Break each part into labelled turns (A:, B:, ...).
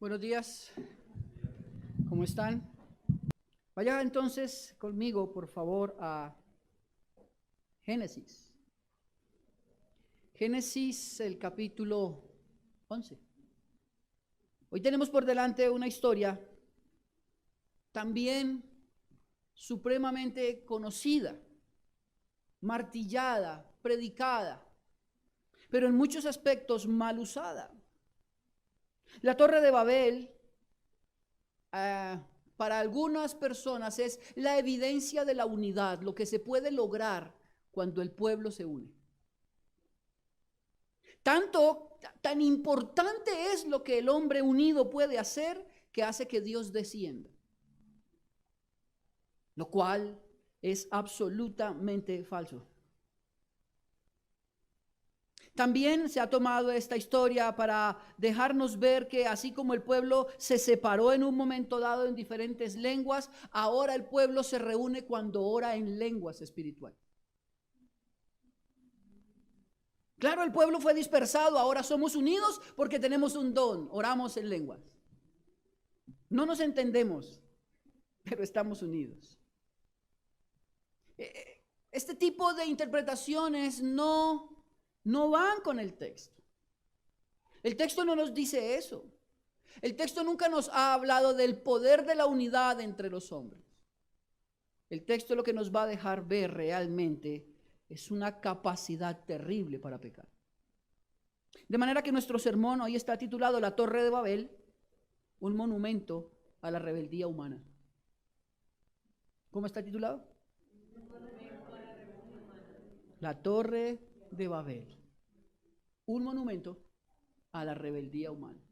A: Buenos días, ¿cómo están? Vaya entonces conmigo, por favor, a Génesis. Génesis, el capítulo 11. Hoy tenemos por delante una historia también supremamente conocida, martillada, predicada, pero en muchos aspectos mal usada. La Torre de Babel, para algunas personas es la evidencia de la unidad, lo que se puede lograr cuando el pueblo se une. Tan importante es lo que el hombre unido puede hacer, que hace que Dios descienda, lo cual es absolutamente falso. También se ha tomado esta historia para dejarnos ver que así como el pueblo se separó en un momento dado en diferentes lenguas, ahora el pueblo se reúne cuando ora en lenguas espirituales. Claro, el pueblo fue dispersado, ahora somos unidos porque tenemos un don, oramos en lenguas. No nos entendemos, pero estamos unidos. Este tipo de interpretaciones no van con el texto. El texto no nos dice eso. El texto nunca nos ha hablado del poder de la unidad entre los hombres. El texto lo que nos va a dejar ver realmente es una capacidad terrible para pecar. De manera que nuestro sermón hoy está titulado La Torre de Babel, un monumento a la rebeldía humana. ¿Cómo está titulado? La Torre de Babel, un monumento a la rebeldía humana.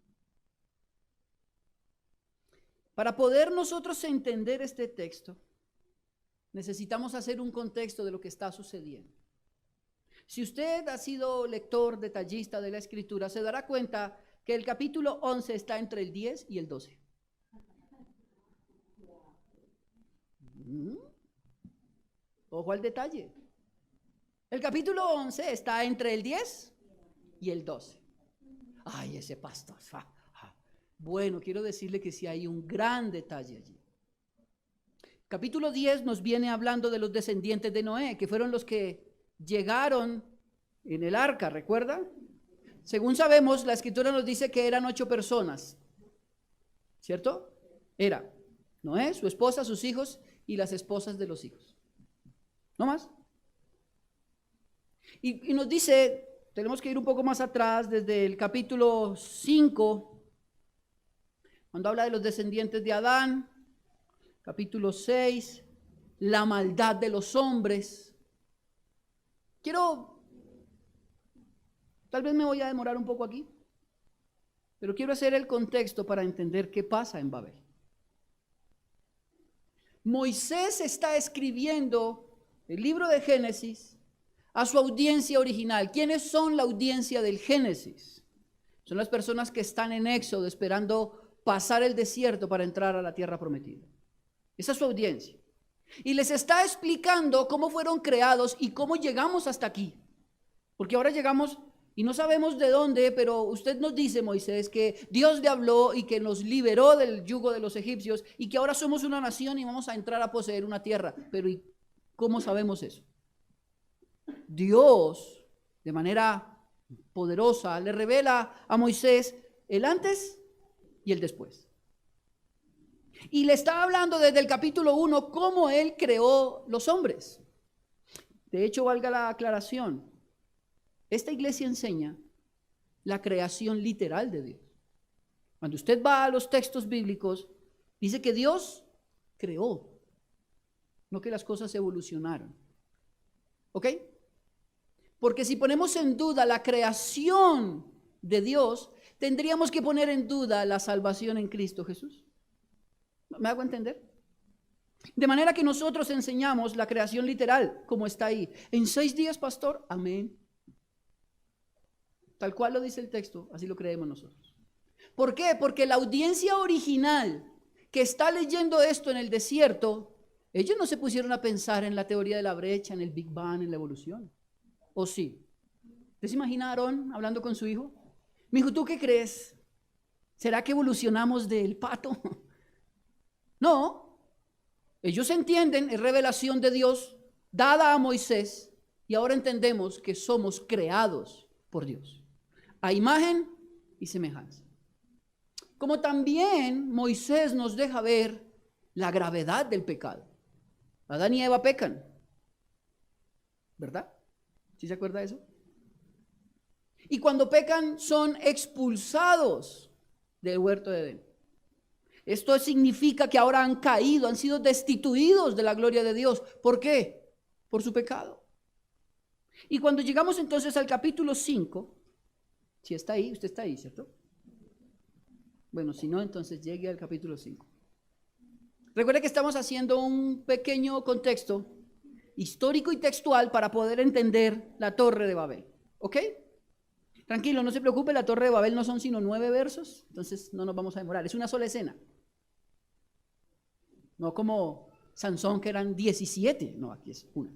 A: Para poder nosotros entender este texto, necesitamos hacer un contexto de lo que está sucediendo. Si usted ha sido lector detallista de la Escritura, se dará cuenta que el capítulo 11 está entre el 10 y el 12. Ojo al detalle. El capítulo 11 está entre el 10 y el 12. Ay, ese pastor. Bueno, quiero decirle que sí hay un gran detalle allí. Capítulo 10 nos viene hablando de los descendientes de Noé, que fueron los que llegaron en el arca, ¿recuerda? Según sabemos, la Escritura nos dice que eran 8 personas, ¿cierto? Era Noé, su esposa, sus hijos y las esposas de los hijos. ¿No más? Y nos dice, tenemos que ir un poco más atrás, desde el capítulo 5, cuando habla de los descendientes de Adán, capítulo 6, la maldad de los hombres. Tal vez me voy a demorar un poco aquí, pero quiero hacer el contexto para entender qué pasa en Babel. Moisés está escribiendo el libro de Génesis a su audiencia original. ¿Quiénes son la audiencia del Génesis? Son las personas que están en Éxodo esperando pasar el desierto para entrar a la tierra prometida. Esa es su audiencia. Y les está explicando cómo fueron creados y cómo llegamos hasta aquí. Porque ahora llegamos y no sabemos de dónde, pero usted nos dice, Moisés, que Dios le habló y que nos liberó del yugo de los egipcios y que ahora somos una nación y vamos a entrar a poseer una tierra. Pero ¿y cómo sabemos eso? Dios, de manera poderosa, le revela a Moisés el antes y el después. Y le está hablando desde el capítulo 1 cómo él creó los hombres. De hecho, valga la aclaración, esta iglesia enseña la creación literal de Dios. Cuando usted va a los textos bíblicos, dice que Dios creó, no que las cosas evolucionaron. ¿Ok? Porque si ponemos en duda la creación de Dios, tendríamos que poner en duda la salvación en Cristo Jesús. ¿Me hago entender? De manera que nosotros enseñamos la creación literal, como está ahí. En 6 días, pastor, amén. Tal cual lo dice el texto, así lo creemos nosotros. ¿Por qué? Porque la audiencia original que está leyendo esto en el desierto, ellos no se pusieron a pensar en la teoría de la brecha, en el Big Bang, en la evolución. ¿O sí? ¿Usted se imagina a Aarón hablando con su hijo? Mi hijo, ¿tú qué crees? ¿Será que evolucionamos del pato? No, ellos entienden, es revelación de Dios dada a Moisés y ahora entendemos que somos creados por Dios, a imagen y semejanza. Como también Moisés nos deja ver la gravedad del pecado. Adán y Eva pecan, ¿verdad? ¿Sí se acuerda de eso? Y cuando pecan son expulsados del huerto de Edén. Esto significa que ahora han caído, han sido destituidos de la gloria de Dios. ¿Por qué? Por su pecado. Y cuando llegamos entonces al capítulo 5, si está ahí, usted está ahí, ¿cierto? Bueno, si no, entonces llegue al capítulo 5. Recuerde que estamos haciendo un pequeño contexto histórico y textual para poder entender la Torre de Babel. ¿Ok? Tranquilo, no se preocupe, la Torre de Babel no son sino 9 versos, entonces no nos vamos a demorar, es una sola escena. No como Sansón que eran 17, no, aquí es una.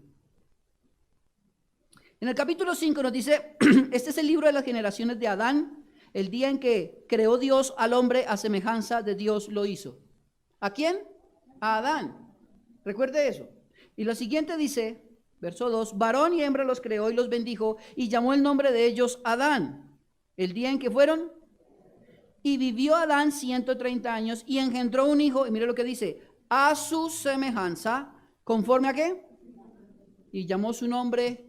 A: En el capítulo 5 nos dice, este es el libro de las generaciones de Adán, el día en que creó Dios al hombre a semejanza de Dios lo hizo. ¿A quién? A Adán. Recuerde eso. Y lo siguiente dice, verso 2, varón y hembra los creó y los bendijo y llamó el nombre de ellos Adán. El día en que fueron, y vivió Adán 130 años y engendró un hijo, y mire lo que dice, a su semejanza, ¿conforme a qué? Y llamó su nombre.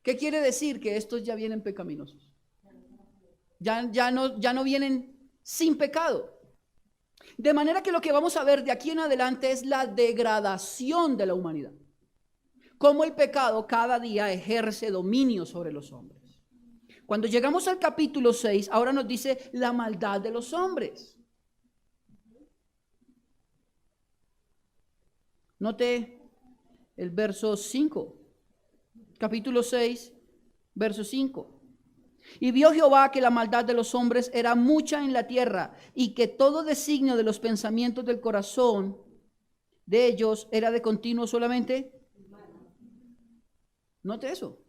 A: ¿Qué quiere decir? Que estos ya vienen pecaminosos. Ya no vienen sin pecado. De manera que lo que vamos a ver de aquí en adelante es la degradación de la humanidad. Cómo el pecado cada día ejerce dominio sobre los hombres. Cuando llegamos al capítulo 6, ahora nos dice la maldad de los hombres. Note el verso 5, capítulo 6, verso 5. Y vio Jehová que la maldad de los hombres era mucha en la tierra y que todo designio de los pensamientos del corazón de ellos era de continuo solamente. Note eso.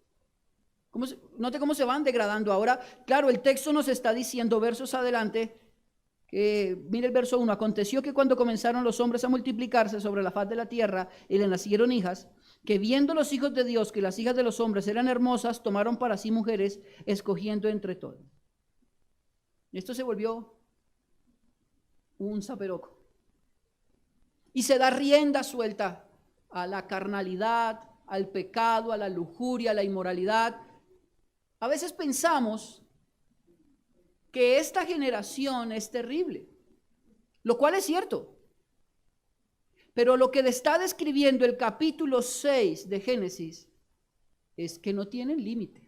A: Note cómo se van degradando ahora. Claro, el texto nos está diciendo versos adelante. Mire el verso 1, aconteció que cuando comenzaron los hombres a multiplicarse sobre la faz de la tierra y le nacieron hijas, que viendo los hijos de Dios que las hijas de los hombres eran hermosas, tomaron para sí mujeres, escogiendo entre todas. Esto se volvió un zaperoco. Y se da rienda suelta a la carnalidad, al pecado, a la lujuria, a la inmoralidad. A veces pensamos que esta generación es terrible, lo cual es cierto. Pero lo que está describiendo el capítulo 6 de Génesis es que no tienen límite.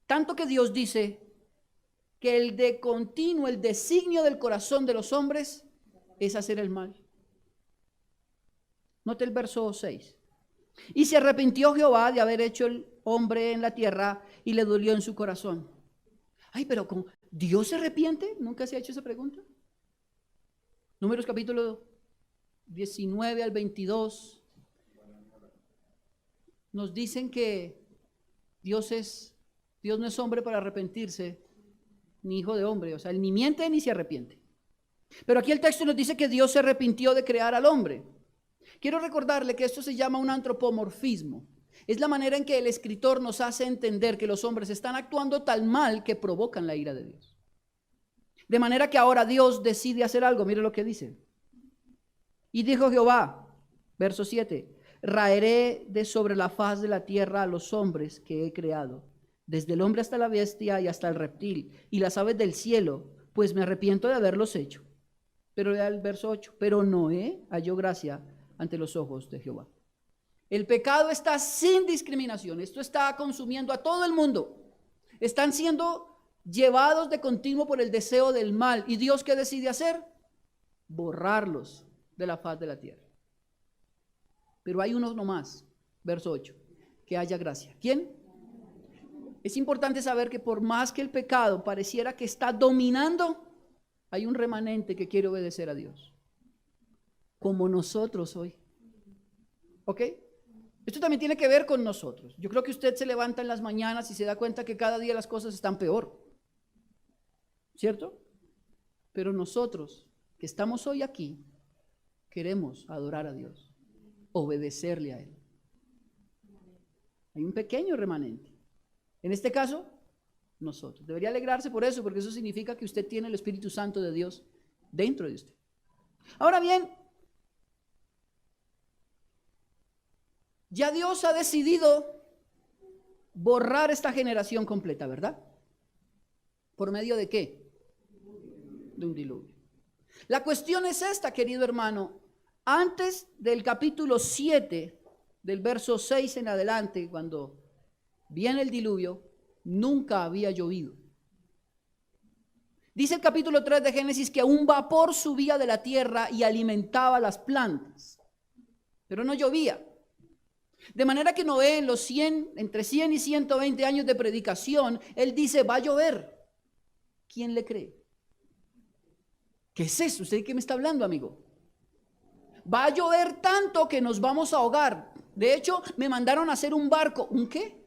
A: Tanto que Dios dice que el de continuo, el designio del corazón de los hombres es hacer el mal. Note el verso 6. Y se arrepintió Jehová de haber hecho el hombre en la tierra y le dolió en su corazón. Ay, pero ¿cómo? ¿Dios se arrepiente? ¿Nunca se ha hecho esa pregunta? Números capítulo 19 al 22 nos dicen que Dios no es hombre para arrepentirse, ni hijo de hombre, o sea, él ni miente ni se arrepiente. Pero aquí el texto nos dice que Dios se arrepintió de crear al hombre. Quiero recordarle que esto se llama un antropomorfismo. Es la manera en que el escritor nos hace entender que los hombres están actuando tan mal que provocan la ira de Dios. De manera que ahora Dios decide hacer algo. Mire lo que dice. Y dijo Jehová, verso 7, raeré de sobre la faz de la tierra a los hombres que he creado, desde el hombre hasta la bestia y hasta el reptil, y las aves del cielo, pues me arrepiento de haberlos hecho. Pero lea el verso 8, pero Noé halló gracia ante los ojos de Jehová. El pecado está sin discriminación. Esto está consumiendo a todo el mundo. Están siendo llevados de continuo por el deseo del mal. ¿Y Dios qué decide hacer? Borrarlos de la faz de la tierra. Pero hay uno nomás, verso 8, que haya gracia. ¿Quién? Es importante saber que por más que el pecado pareciera que está dominando, hay un remanente que quiere obedecer a Dios. Como nosotros hoy. ¿Ok? Esto también tiene que ver con nosotros. Yo creo que usted se levanta en las mañanas y se da cuenta que cada día las cosas están peor. ¿Cierto? Pero nosotros que estamos hoy aquí, queremos adorar a Dios, obedecerle a Él. Hay un pequeño remanente. En este caso, nosotros. Debería alegrarse por eso, porque eso significa que usted tiene el Espíritu Santo de Dios dentro de usted. Ahora bien, ya Dios ha decidido borrar esta generación completa, ¿verdad? ¿Por medio de qué? De un diluvio. La cuestión es esta, querido hermano. Antes del capítulo 7, del verso 6 en adelante, cuando viene el diluvio, nunca había llovido. Dice el capítulo 3 de Génesis que un vapor subía de la tierra y alimentaba las plantas, pero no llovía. De manera que Noé, en los entre 100 y 120 años de predicación, él dice, va a llover. ¿Quién le cree? ¿Qué es eso? ¿Usted de qué me está hablando, amigo? Va a llover tanto que nos vamos a ahogar. De hecho, me mandaron a hacer un barco. ¿Un qué?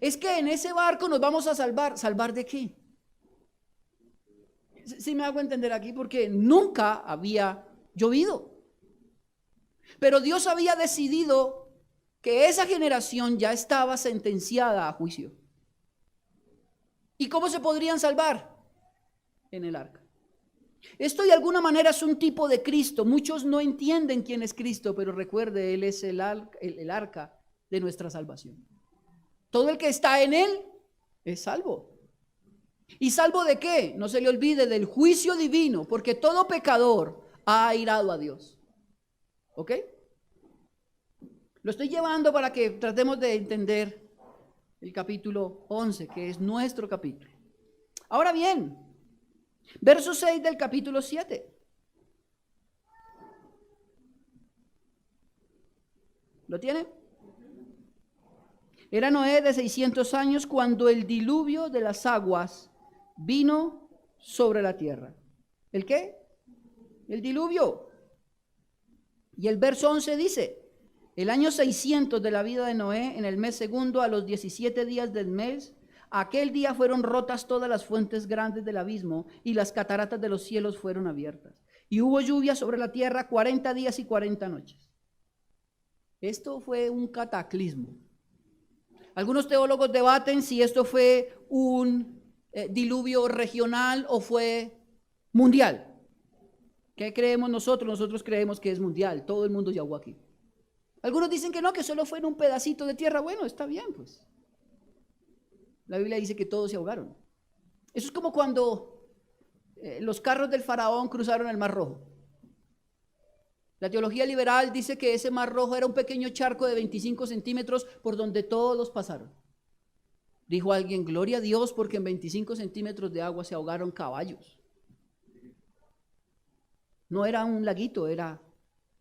A: Es que en ese barco nos vamos a salvar. ¿Salvar de qué? Sí me hago entender aquí, porque nunca había llovido. Pero Dios había decidido que esa generación ya estaba sentenciada a juicio. ¿Y cómo se podrían salvar? En el arca. Esto de alguna manera es un tipo de Cristo. Muchos no entienden quién es Cristo, pero recuerde, Él es el arca de nuestra salvación. Todo el que está en Él es salvo. ¿Y salvo de qué? No se le olvide del juicio divino, porque todo pecador ha airado a Dios. ¿Ok? Lo estoy llevando para que tratemos de entender el capítulo 11, que es nuestro capítulo. Ahora bien, verso 6 del capítulo 7. ¿Lo tiene? Era Noé de 600 años cuando el diluvio de las aguas vino sobre la tierra. ¿El qué? El diluvio. Y el verso 11 dice, el año 600 de la vida de Noé, en el mes segundo, a los 17 días del mes, aquel día fueron rotas todas las fuentes grandes del abismo y las cataratas de los cielos fueron abiertas. Y hubo lluvia sobre la tierra 40 días y 40 noches. Esto fue un cataclismo. Algunos teólogos debaten si esto fue un diluvio regional o fue mundial. ¿Qué creemos nosotros? Nosotros creemos que es mundial. Todo el mundo se ahogó aquí. Algunos dicen que no, que solo fue en un pedacito de tierra. Bueno, está bien, pues. La Biblia dice que todos se ahogaron. Eso es como cuando los carros del faraón cruzaron el Mar Rojo. La teología liberal dice que ese Mar Rojo era un pequeño charco de 25 centímetros por donde todos pasaron. Dijo alguien, gloria a Dios, porque en 25 centímetros de agua se ahogaron caballos. No era un laguito, era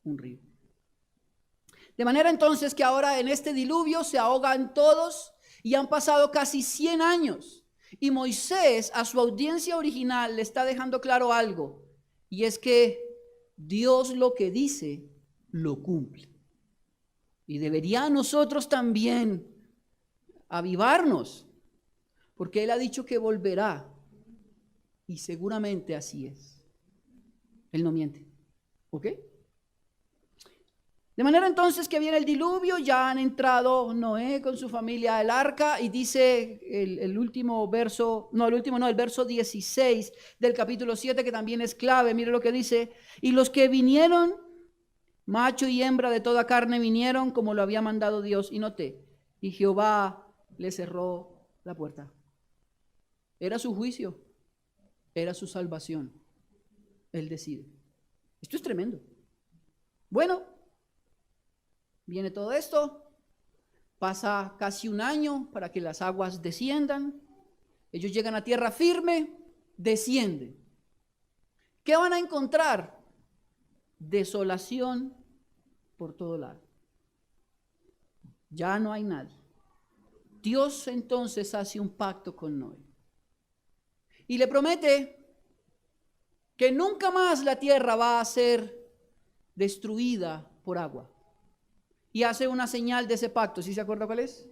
A: un río. De manera entonces que ahora en este diluvio se ahogan todos y han pasado casi 100 años. Y Moisés a su audiencia original le está dejando claro algo, y es que Dios lo que dice, lo cumple. Y debería nosotros también avivarnos, porque Él ha dicho que volverá, y seguramente así es. Él no miente, ¿ok? De manera entonces que viene el diluvio, ya han entrado Noé con su familia al arca, y dice el último verso, el verso 16 del capítulo 7, que también es clave. Mire lo que dice, y los que vinieron, macho y hembra de toda carne vinieron como lo había mandado Dios, y noté, y Jehová le cerró la puerta. Era su juicio, era su salvación. Él decide. Esto es tremendo. Bueno, viene todo esto, pasa casi un año para que las aguas desciendan, ellos llegan a tierra firme, descienden. ¿Qué van a encontrar? Desolación por todo lado. Ya no hay nadie. Dios entonces hace un pacto con Noé y le promete que nunca más la tierra va a ser destruida por agua. Y hace una señal de ese pacto. ¿Sí se acuerda cuál es?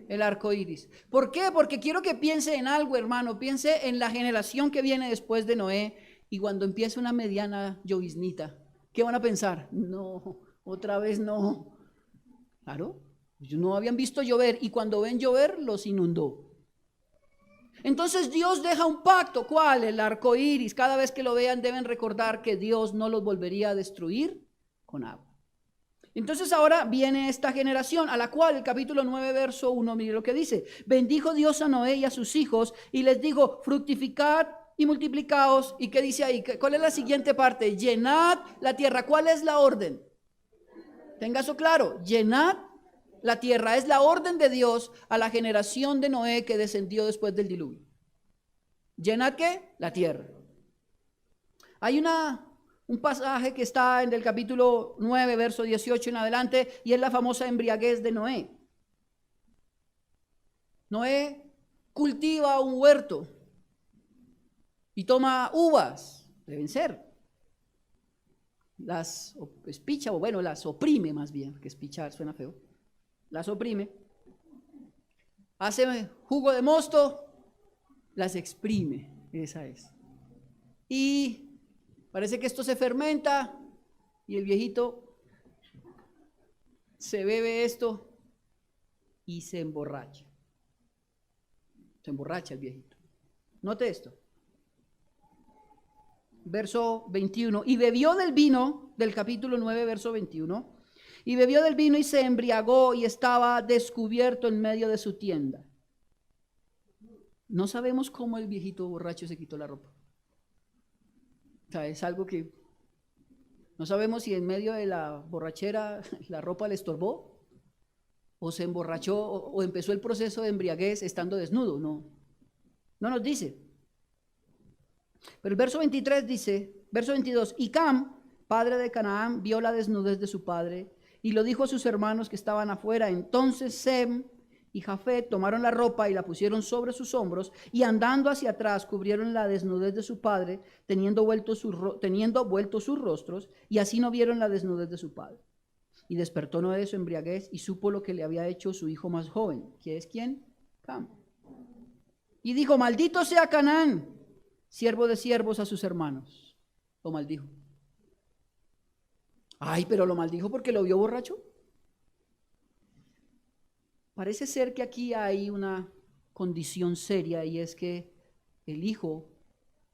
A: El arco iris. ¿Por qué? Porque quiero que piense en algo, hermano. Piense en la generación que viene después de Noé y cuando empiece una mediana lloviznita. ¿Qué van a pensar? No, otra vez no. Claro, ellos no habían visto llover y cuando ven llover los inundó. Entonces Dios deja un pacto. ¿Cuál? El arco iris. Cada vez que lo vean deben recordar que Dios no los volvería a destruir con agua. Entonces ahora viene esta generación a la cual el capítulo 9 verso 1, mire lo que dice: bendijo Dios a Noé y a sus hijos y les dijo: fructificad y multiplicaos. ¿Y qué dice ahí? ¿Cuál es la siguiente parte? Llenad la tierra. ¿Cuál es la orden? Tenga eso claro. Llenad la tierra. Es la orden de Dios a la generación de Noé que descendió después del diluvio. ¿Llenad qué? La tierra. Hay un pasaje que está en el capítulo 9, verso 18 en adelante, y es la famosa embriaguez de Noé. Noé cultiva un huerto y toma uvas, deben ser. Las espicha, o bueno, las oprime más bien, que espichar suena feo. Las oprime. Hace jugo de mosto, las exprime, esa es. Y parece que esto se fermenta y el viejito se bebe esto y se emborracha. Se emborracha el viejito. Note esto. Verso 21. Y bebió del vino, del capítulo 9, verso 21. Y bebió del vino y se embriagó y estaba descubierto en medio de su tienda. No sabemos cómo el viejito borracho se quitó la ropa. O sea, es algo que no sabemos si en medio de la borrachera la ropa le estorbó o se emborrachó o empezó el proceso de embriaguez estando desnudo. No nos dice. Pero el verso 23 dice, verso 22, y Cam, padre de Canaán, vio la desnudez de su padre y lo dijo a sus hermanos que estaban afuera. Entonces Sem y Jafet tomaron la ropa y la pusieron sobre sus hombros y andando hacia atrás cubrieron la desnudez de su padre, teniendo vueltos sus rostros, y así no vieron la desnudez de su padre. Y despertó Noé de su embriaguez y supo lo que le había hecho su hijo más joven. ¿Quién es quién? Cam. Y dijo: maldito sea Canaán, siervo de siervos a sus hermanos. Lo maldijo. Ay, pero lo maldijo porque lo vio borracho. Parece ser que aquí hay una condición seria y es que el hijo,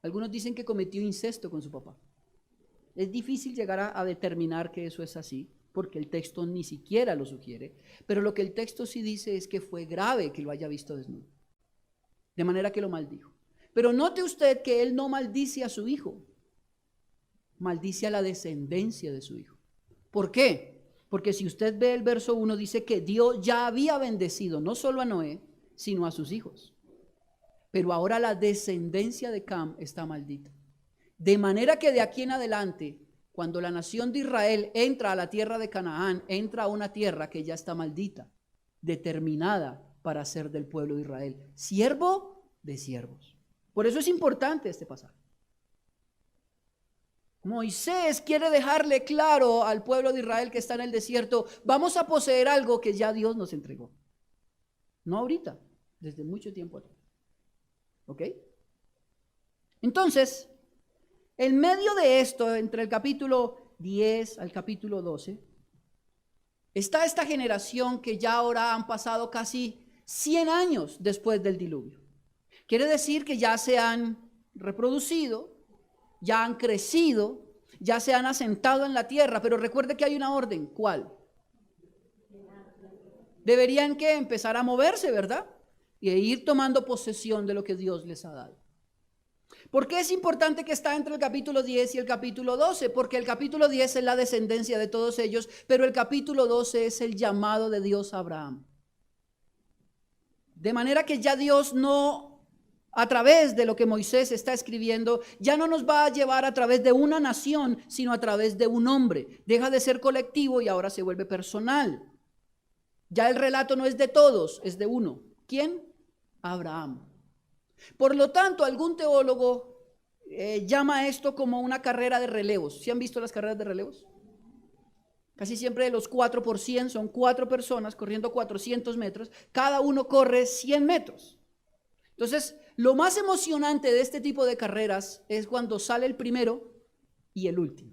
A: algunos dicen que cometió incesto con su papá. Es difícil llegar a determinar que eso es así, porque el texto ni siquiera lo sugiere, pero lo que el texto sí dice es que fue grave que lo haya visto desnudo, de manera que lo maldijo. Pero note usted que él no maldice a su hijo, maldice a la descendencia de su hijo. ¿Por qué? Porque si usted ve el verso 1, dice que Dios ya había bendecido no solo a Noé, sino a sus hijos. Pero ahora la descendencia de Cam está maldita. De manera que de aquí en adelante, cuando la nación de Israel entra a la tierra de Canaán, entra a una tierra que ya está maldita, determinada para ser del pueblo de Israel, siervo de siervos. Por eso es importante este pasaje. Moisés quiere dejarle claro al pueblo de Israel que está en el desierto: vamos a poseer algo que ya Dios nos entregó. No ahorita, desde mucho tiempo atrás. ¿Ok? Entonces, en medio de esto, entre el capítulo 10 al capítulo 12, está esta generación que ya ahora han pasado casi 100 años después del diluvio. Quiere decir que ya se han reproducido, ya han crecido, ya se han asentado en la tierra, pero recuerde que hay una orden. ¿Cuál? Deberían que empezar a moverse, ¿verdad? Y ir tomando posesión de lo que Dios les ha dado. ¿Por qué es importante que está entre el capítulo 10 y el capítulo 12? Porque el capítulo 10 es la descendencia de todos ellos, pero el capítulo 12 es el llamado de Dios a Abraham. De manera que ya Dios no, a través de lo que Moisés está escribiendo, ya no nos va a llevar a través de una nación, sino a través de un hombre. Deja de ser colectivo y ahora se vuelve personal. Ya el relato no es de todos, es de uno. ¿Quién? Abraham. Por lo tanto, algún teólogo llama esto como una carrera de relevos. ¿Sí han visto las carreras de relevos? Casi siempre los 4 por 100 son 4 personas corriendo 400 metros. Cada uno corre 100 metros. Entonces, lo más emocionante de este tipo de carreras es cuando sale el primero y el último.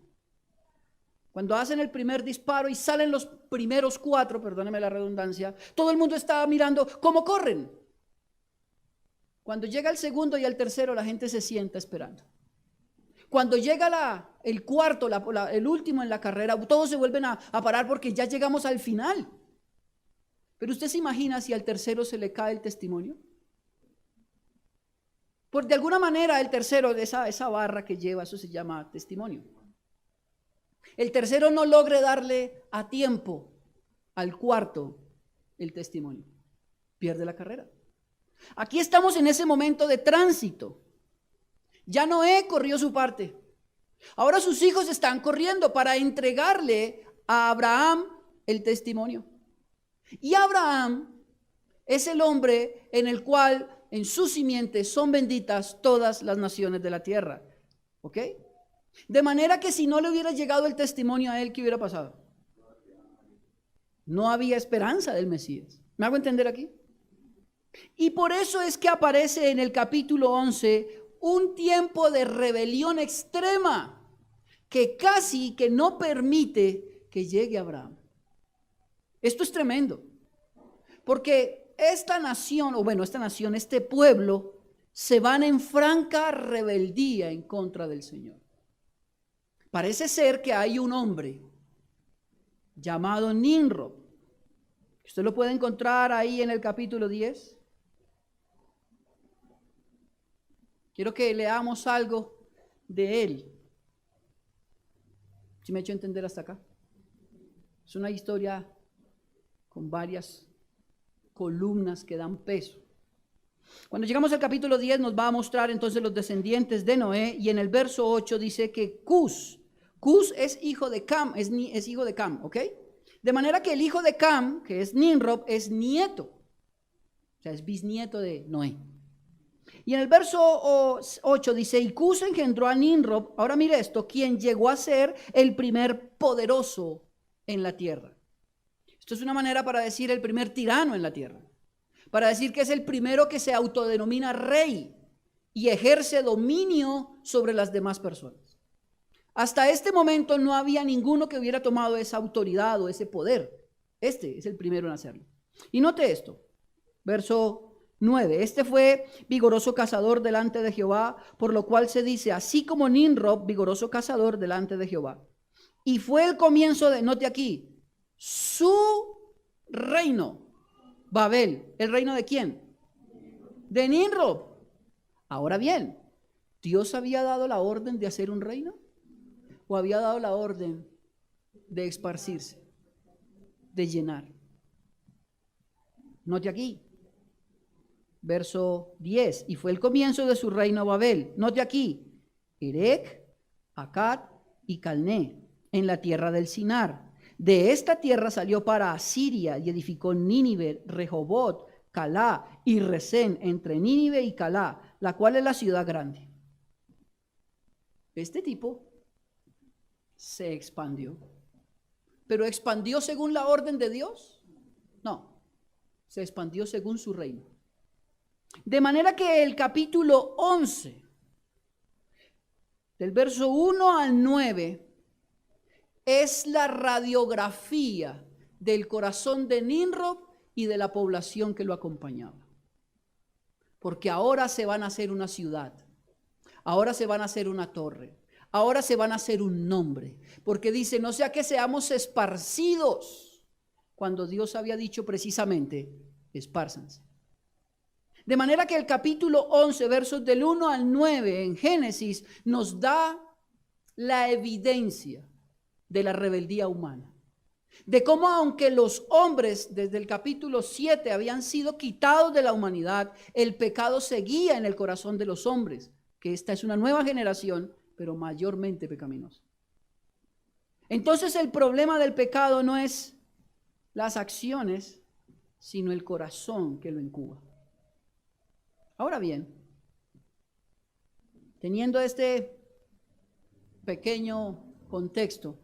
A: Cuando hacen el primer disparo y salen los primeros 4, perdóneme la redundancia, todo el mundo está mirando cómo corren. Cuando llega el segundo y el tercero, la gente se sienta esperando. Cuando llega el cuarto, el último en la carrera, todos se vuelven a parar porque ya llegamos al final. Pero usted se imagina si al tercero se le cae el testimonio. Pues de alguna manera el tercero, esa barra que lleva, eso se llama testimonio. El tercero no logre darle a tiempo al cuarto el testimonio. Pierde la carrera. Aquí estamos en ese momento de tránsito. Ya Noé corrió su parte. Ahora sus hijos están corriendo para entregarle a Abraham el testimonio. Y Abraham es el hombre en el cual en su simiente son benditas todas las naciones de la tierra. ¿Ok? De manera que si no le hubiera llegado el testimonio a él, ¿qué hubiera pasado? No había esperanza del Mesías. ¿Me hago entender aquí? Y por eso es que aparece en el capítulo 11 un tiempo de rebelión extrema que casi que no permite que llegue Abraham. Esto es tremendo, porque esta nación, este pueblo, se van en franca rebeldía en contra del Señor. Parece ser que hay un hombre llamado Nimrod. Usted lo puede encontrar ahí en el capítulo 10. Quiero que leamos algo de él. ¿Sí me he hecho entender hasta acá? Es una historia con varias columnas que dan peso. Cuando llegamos al capítulo 10 nos va a mostrar entonces los descendientes de Noé, y en el verso 8 dice que Cus es hijo de Cam, es hijo de Cam, ¿ok? De manera que el hijo de Cam, que es Nimrod, es nieto, o sea, es bisnieto de Noé. Y en el verso 8 dice, y Cus engendró a Nimrod, ahora mire esto, quien llegó a ser el primer poderoso en la tierra. Esto es una manera para decir el primer tirano en la tierra, para decir que es el primero que se autodenomina rey y ejerce dominio sobre las demás personas. Hasta este momento no había ninguno que hubiera tomado esa autoridad o ese poder. Este es el primero en hacerlo. Y note esto, verso 9, este fue vigoroso cazador delante de Jehová, por lo cual se dice, así como Nimrod, vigoroso cazador delante de Jehová. Y fue el comienzo de, note aquí, su reino, Babel. ¿El reino de quién? De Nimrod. Ahora bien, ¿Dios había dado la orden de hacer un reino? ¿O había dado la orden de esparcirse, de llenar? Note aquí. Verso 10, y fue el comienzo de su reino Babel. Note aquí, Erec, Akkad y Calné, en la tierra del Sinar. De esta tierra salió para Asiria y edificó Nínive, Rehobot, Calá y Resén, entre Nínive y Calá, la cual es la ciudad grande. Este tipo se expandió. ¿Pero expandió según la orden de Dios? No, se expandió según su reino. De manera que el capítulo 11, del verso 1 al 9, es la radiografía del corazón de Nimrod y de la población que lo acompañaba. Porque ahora se van a hacer una ciudad, ahora se van a hacer una torre, ahora se van a hacer un nombre. Porque dice, no sea que seamos esparcidos, cuando Dios había dicho precisamente, espárzanse. De manera que el capítulo 11, versos del 1 al 9 en Génesis, nos da la evidencia de la rebeldía humana. De cómo aunque los hombres desde el capítulo 7 habían sido quitados de la humanidad, el pecado seguía en el corazón de los hombres, que esta es una nueva generación, pero mayormente pecaminosa. Entonces el problema del pecado no es las acciones, sino el corazón que lo incuba. Ahora bien, teniendo este pequeño contexto,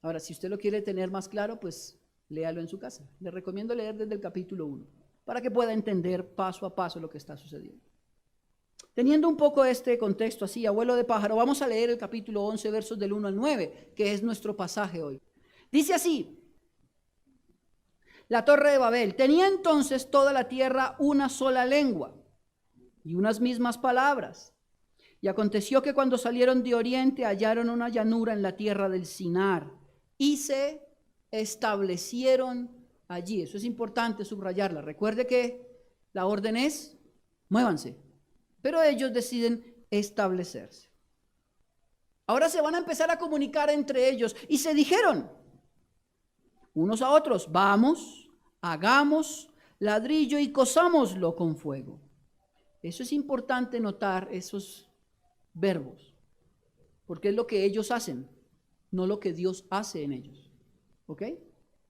A: Ahora, si usted lo quiere tener más claro, pues léalo en su casa. Le recomiendo leer desde el capítulo 1 para que pueda entender paso a paso lo que está sucediendo. Teniendo un poco este contexto así, abuelo de pájaro, vamos a leer el capítulo 11, versos del 1 al 9, que es nuestro pasaje hoy. Dice así: la torre de Babel tenía entonces toda la tierra una sola lengua y unas mismas palabras. Y aconteció que cuando salieron de oriente hallaron una llanura en la tierra del Sinar y se establecieron allí. Eso es importante subrayarla. Recuerde que la orden es: muévanse. Pero ellos deciden establecerse. Ahora se van a empezar a comunicar entre ellos y se dijeron unos a otros: vamos, hagamos ladrillo y cosámoslo con fuego. Eso es importante notar, esos verbos, porque es lo que ellos hacen, no lo que Dios hace en ellos. ¿Ok?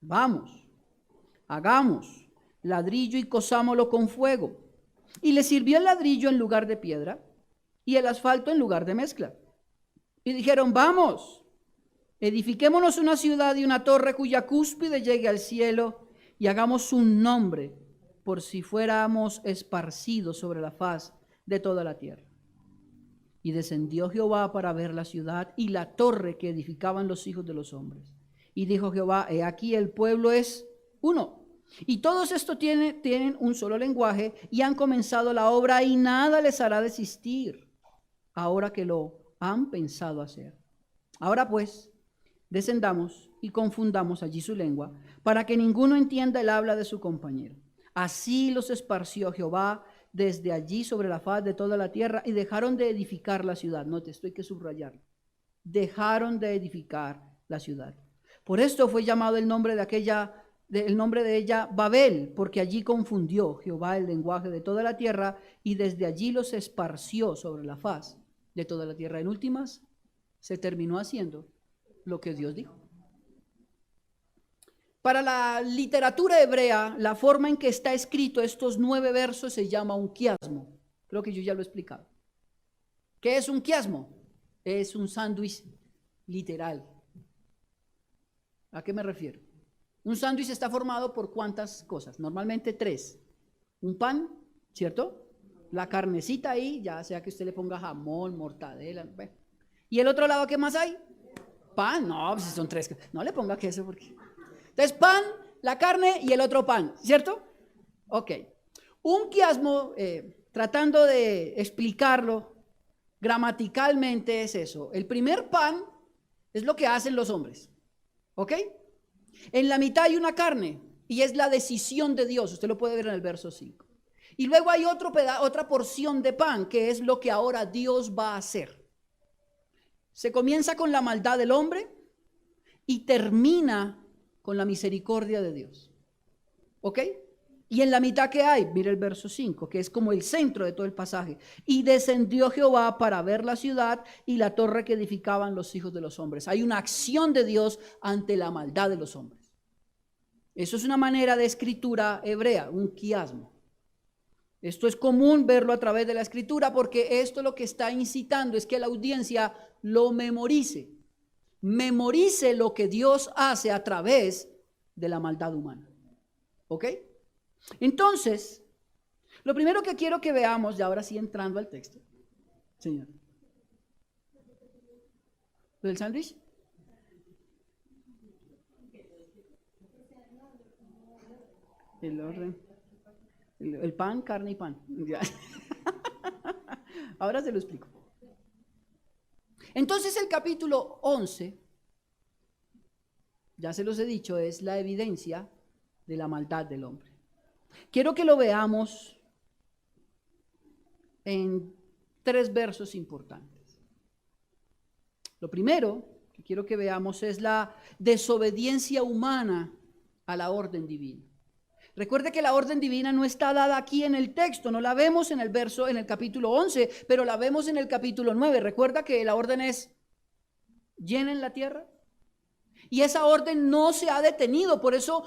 A: Vamos, hagamos ladrillo y cosámoslo con fuego. Y le sirvió el ladrillo en lugar de piedra y el asfalto en lugar de mezcla. Y dijeron: vamos, edifiquémonos una ciudad y una torre cuya cúspide llegue al cielo y hagamos un nombre por si fuéramos esparcidos sobre la faz de toda la tierra. Y descendió Jehová para ver la ciudad y la torre que edificaban los hijos de los hombres. Y dijo Jehová: he aquí el pueblo es uno. Y todos estos tienen un solo lenguaje y han comenzado la obra y nada les hará desistir ahora que lo han pensado hacer. Ahora pues, descendamos y confundamos allí su lengua para que ninguno entienda el habla de su compañero. Así los esparció Jehová desde allí sobre la faz de toda la tierra y dejaron de edificar la ciudad. Note, esto hay que subrayarlo. Dejaron de edificar la ciudad. Por esto fue llamado el nombre de ella Babel, porque allí confundió Jehová el lenguaje de toda la tierra y desde allí los esparció sobre la faz de toda la tierra. En últimas, se terminó haciendo lo que Dios dijo. Para la literatura hebrea, la forma en que está escrito estos 9 versos se llama un quiasmo. Creo que yo ya lo he explicado. ¿Qué es un quiasmo? Es un sándwich literal. ¿A qué me refiero? Un sándwich está formado por ¿cuántas cosas? Normalmente 3. Un pan, ¿cierto? La carnecita ahí, ya sea que usted le ponga jamón, mortadela. Bueno. ¿Y el otro lado qué más hay? Pan. No, pues son 3. No le ponga queso porque... Entonces, pan, la carne y el otro pan, ¿cierto? Ok. Un quiasmo, tratando de explicarlo gramaticalmente, es eso. El primer pan es lo que hacen los hombres, ¿ok? En la mitad hay una carne y es la decisión de Dios. Usted lo puede ver en el verso 5. Y luego hay otra porción de pan que es lo que ahora Dios va a hacer. Se comienza con la maldad del hombre y termina con la misericordia de Dios. ¿Ok? Y en la mitad que hay, mire el verso 5, que es como el centro de todo el pasaje. Y descendió Jehová para ver la ciudad y la torre que edificaban los hijos de los hombres. Hay una acción de Dios ante la maldad de los hombres. Eso es una manera de escritura hebrea, un quiasmo. Esto es común verlo a través de la escritura porque esto lo que está incitando es que la audiencia lo memorice. Memorice lo que Dios hace a través de la maldad humana. ¿Ok? Entonces, lo primero que quiero que veamos, y ahora sí entrando al texto, señor. ¿Lo del sándwich? El orden. El pan, carne y pan. Ahora se lo explico. Entonces el capítulo 11, ya se los he dicho, es la evidencia de la maldad del hombre. Quiero que lo veamos en 3 versos importantes. Lo primero que quiero que veamos es la desobediencia humana a la orden divina. Recuerde que la orden divina no está dada aquí en el texto, no la vemos en el capítulo 11, pero la vemos en el capítulo 9. Recuerda que la orden es: llenen la tierra. Y esa orden no se ha detenido, por eso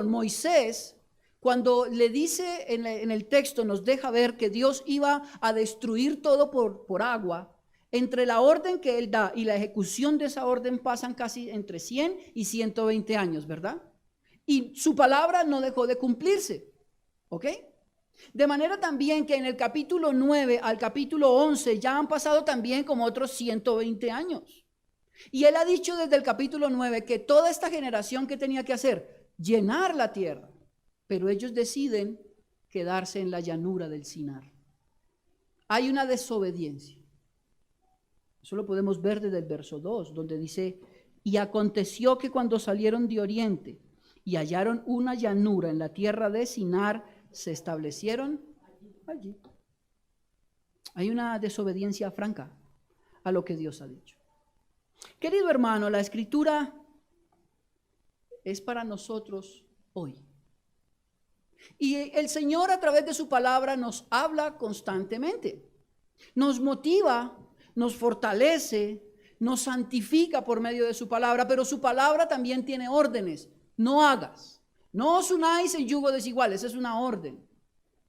A: Moisés, cuando le dice en el texto, nos deja ver que Dios iba a destruir todo por agua. Entre la orden que Él da y la ejecución de esa orden pasan casi entre 100 y 120 años, ¿verdad? Y su palabra no dejó de cumplirse, ¿ok? De manera también que en el capítulo 9 al capítulo 11 ya han pasado también como otros 120 años. Y Él ha dicho desde el capítulo 9 que toda esta generación que tenía que hacer, llenar la tierra, pero ellos deciden quedarse en la llanura del Sinar. Hay una desobediencia. Eso lo podemos ver desde el verso 2, donde dice, y aconteció que cuando salieron de oriente y hallaron una llanura en la tierra de Sinar, se establecieron allí. Hay una desobediencia franca a lo que Dios ha dicho. Querido hermano, la escritura es para nosotros hoy. Y el Señor a través de su palabra nos habla constantemente. Nos motiva, nos fortalece, nos santifica por medio de su palabra, pero su palabra también tiene órdenes. No hagas, no os unáis en yugo desiguales, es una orden.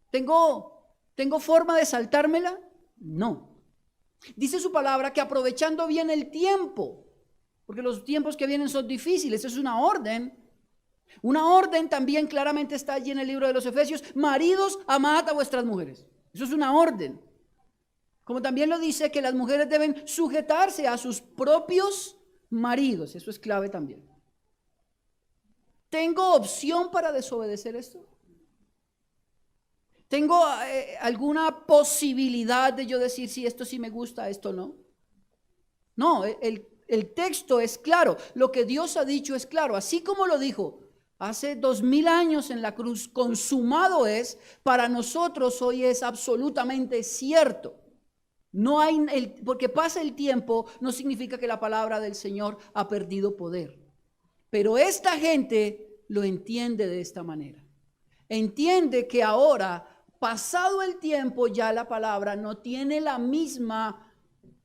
A: ¿Tengo forma de saltármela? No. Dice su palabra que aprovechando bien el tiempo, porque los tiempos que vienen son difíciles, es una orden. Una orden también claramente está allí en el libro de los Efesios: maridos, amad a vuestras mujeres. Eso es una orden. Como también lo dice que las mujeres deben sujetarse a sus propios maridos. Eso es clave también. ¿Tengo opción para desobedecer esto? ¿Tengo alguna posibilidad de yo decir si esto sí me gusta, esto no? No, el texto es claro. Lo que Dios ha dicho es claro. Así como lo dijo hace 2000 años en la cruz, consumado es, para nosotros hoy es absolutamente cierto. No hay, porque pasa el tiempo no significa que la palabra del Señor ha perdido poder. Pero esta gente lo entiende de esta manera. Entiende que ahora, pasado el tiempo, ya la palabra no tiene la misma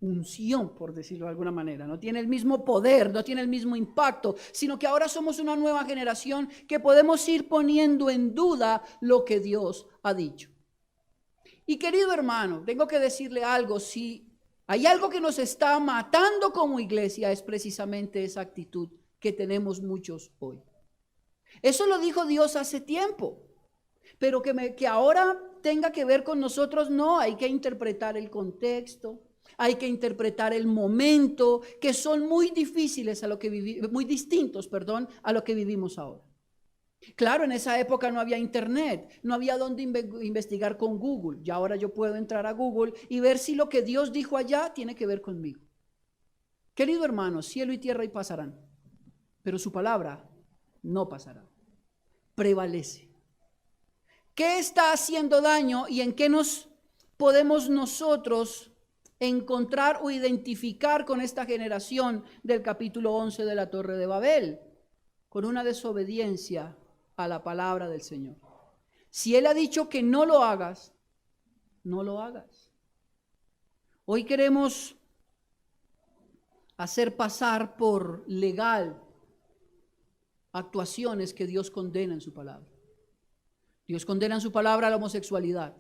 A: unción, por decirlo de alguna manera, no tiene el mismo poder, no tiene el mismo impacto, sino que ahora somos una nueva generación que podemos ir poniendo en duda lo que Dios ha dicho. Y querido hermano, tengo que decirle algo: si hay algo que nos está matando como iglesia, es precisamente esa actitud que tenemos muchos hoy. Eso lo dijo Dios hace tiempo, pero que ahora tenga que ver con nosotros, no. Hay que interpretar el contexto, hay que interpretar el momento, que son muy difíciles a lo que muy distintos, a lo que vivimos ahora. Claro, en esa época no había internet, no había dónde investigar con Google. Y ahora yo puedo entrar a Google y ver si lo que Dios dijo allá tiene que ver conmigo. Querido hermano, cielo y tierra y pasarán, pero su palabra no pasará. Prevalece. ¿Qué está haciendo daño y en qué nos podemos nosotros encontrar o identificar con esta generación del capítulo 11 de la Torre de Babel? Con una desobediencia a la palabra del Señor. Si Él ha dicho que no lo hagas, no lo hagas. Hoy queremos hacer pasar por legal actuaciones que Dios condena en su palabra. Dios condena en su palabra la homosexualidad.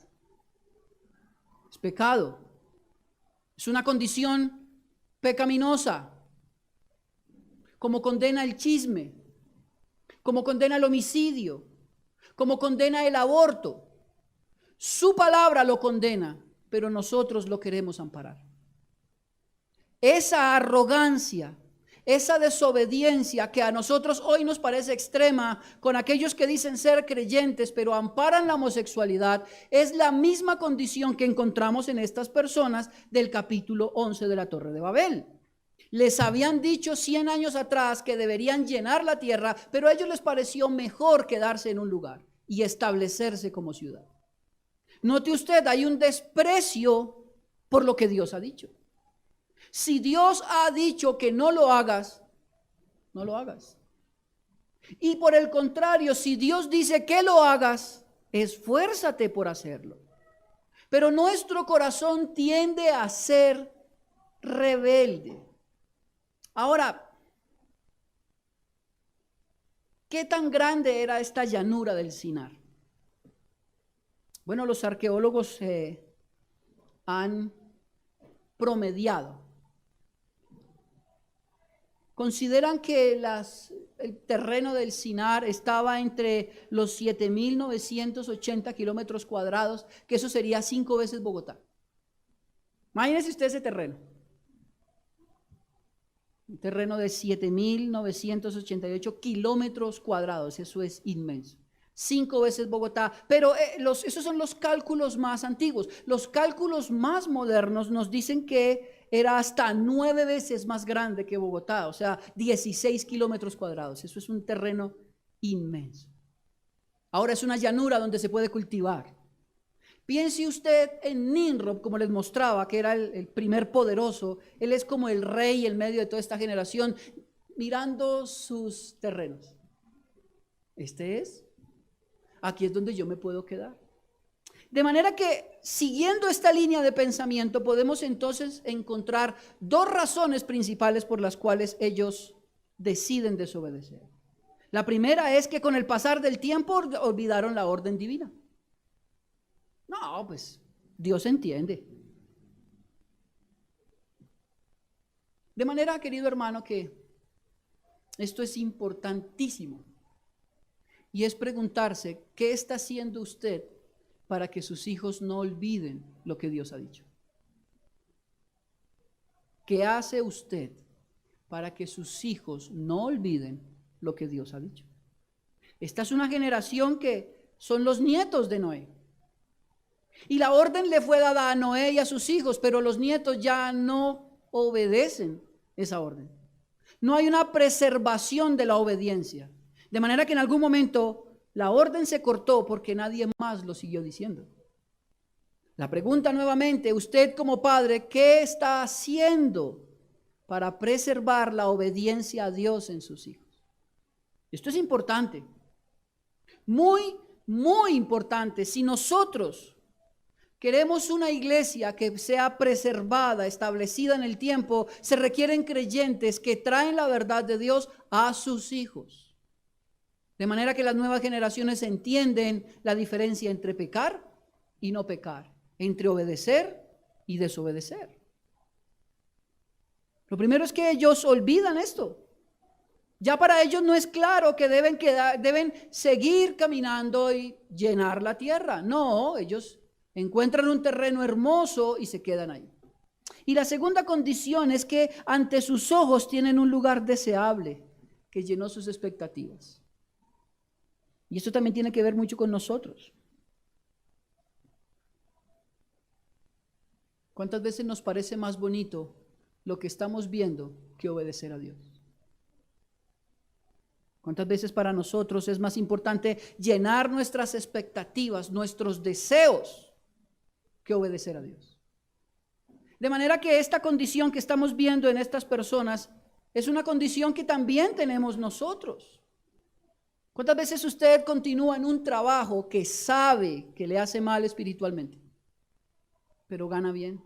A: Es pecado. Es una condición pecaminosa. Como condena el chisme, como condena el homicidio, como condena el aborto. Su palabra lo condena, pero nosotros lo queremos amparar. Esa arrogancia, esa desobediencia que a nosotros hoy nos parece extrema con aquellos que dicen ser creyentes pero amparan la homosexualidad, es la misma condición que encontramos en estas personas del capítulo 11 de la Torre de Babel. Les habían dicho 100 años atrás que deberían llenar la tierra, pero a ellos les pareció mejor quedarse en un lugar y establecerse como ciudad. Note usted, hay un desprecio por lo que Dios ha dicho. Si Dios ha dicho que no lo hagas, no lo hagas. Y por el contrario, si Dios dice que lo hagas, esfuérzate por hacerlo. Pero nuestro corazón tiende a ser rebelde. Ahora, ¿qué tan grande era esta llanura del Sinar? Bueno, los arqueólogos han promediado. Consideran que el terreno del Sinar estaba entre los 7.980 kilómetros cuadrados, que eso sería 5 veces Bogotá. Imagínese usted ese terreno. Un terreno de 7.988 kilómetros cuadrados, eso es inmenso. 5 veces Bogotá, pero esos son los cálculos más antiguos. Los cálculos más modernos nos dicen que era hasta 9 veces más grande que Bogotá, o sea, 16 kilómetros cuadrados. Eso es un terreno inmenso. Ahora es una llanura donde se puede cultivar. Piense usted en Nimrod, como les mostraba, que era el primer poderoso. Él es como el rey en medio de toda esta generación, mirando sus terrenos. Aquí es donde yo me puedo quedar. De manera que, siguiendo esta línea de pensamiento, podemos entonces encontrar 2 razones principales por las cuales ellos deciden desobedecer. La primera es que con el pasar del tiempo olvidaron la orden divina. No, pues Dios entiende. De manera, querido hermano, que esto es importantísimo. Y es preguntarse, ¿qué está haciendo usted para que sus hijos no olviden lo que Dios ha dicho? ¿Qué hace usted para que sus hijos no olviden lo que Dios ha dicho? Esta es una generación que son los nietos de Noé. Y la orden le fue dada a Noé y a sus hijos, pero los nietos ya no obedecen esa orden. No hay una preservación de la obediencia. De manera que en algún momento la orden se cortó porque nadie más lo siguió diciendo. La pregunta nuevamente, usted como padre, ¿qué está haciendo para preservar la obediencia a Dios en sus hijos? Esto es importante. Muy, muy importante. Si nosotros queremos una iglesia que sea preservada, establecida en el tiempo, se requieren creyentes que traen la verdad de Dios a sus hijos. De manera que las nuevas generaciones entienden la diferencia entre pecar y no pecar, entre obedecer y desobedecer. Lo primero es que ellos olvidan esto. Ya para ellos no es claro que deben seguir caminando y llenar la tierra. No, ellos encuentran un terreno hermoso y se quedan ahí. Y la segunda condición es que ante sus ojos tienen un lugar deseable que llenó sus expectativas. Y esto también tiene que ver mucho con nosotros. ¿Cuántas veces nos parece más bonito lo que estamos viendo que obedecer a Dios? ¿Cuántas veces para nosotros es más importante llenar nuestras expectativas, nuestros deseos, que obedecer a Dios? De manera que esta condición que estamos viendo en estas personas es una condición que también tenemos nosotros. ¿Cuántas veces usted continúa en un trabajo que sabe que le hace mal espiritualmente, pero gana bien,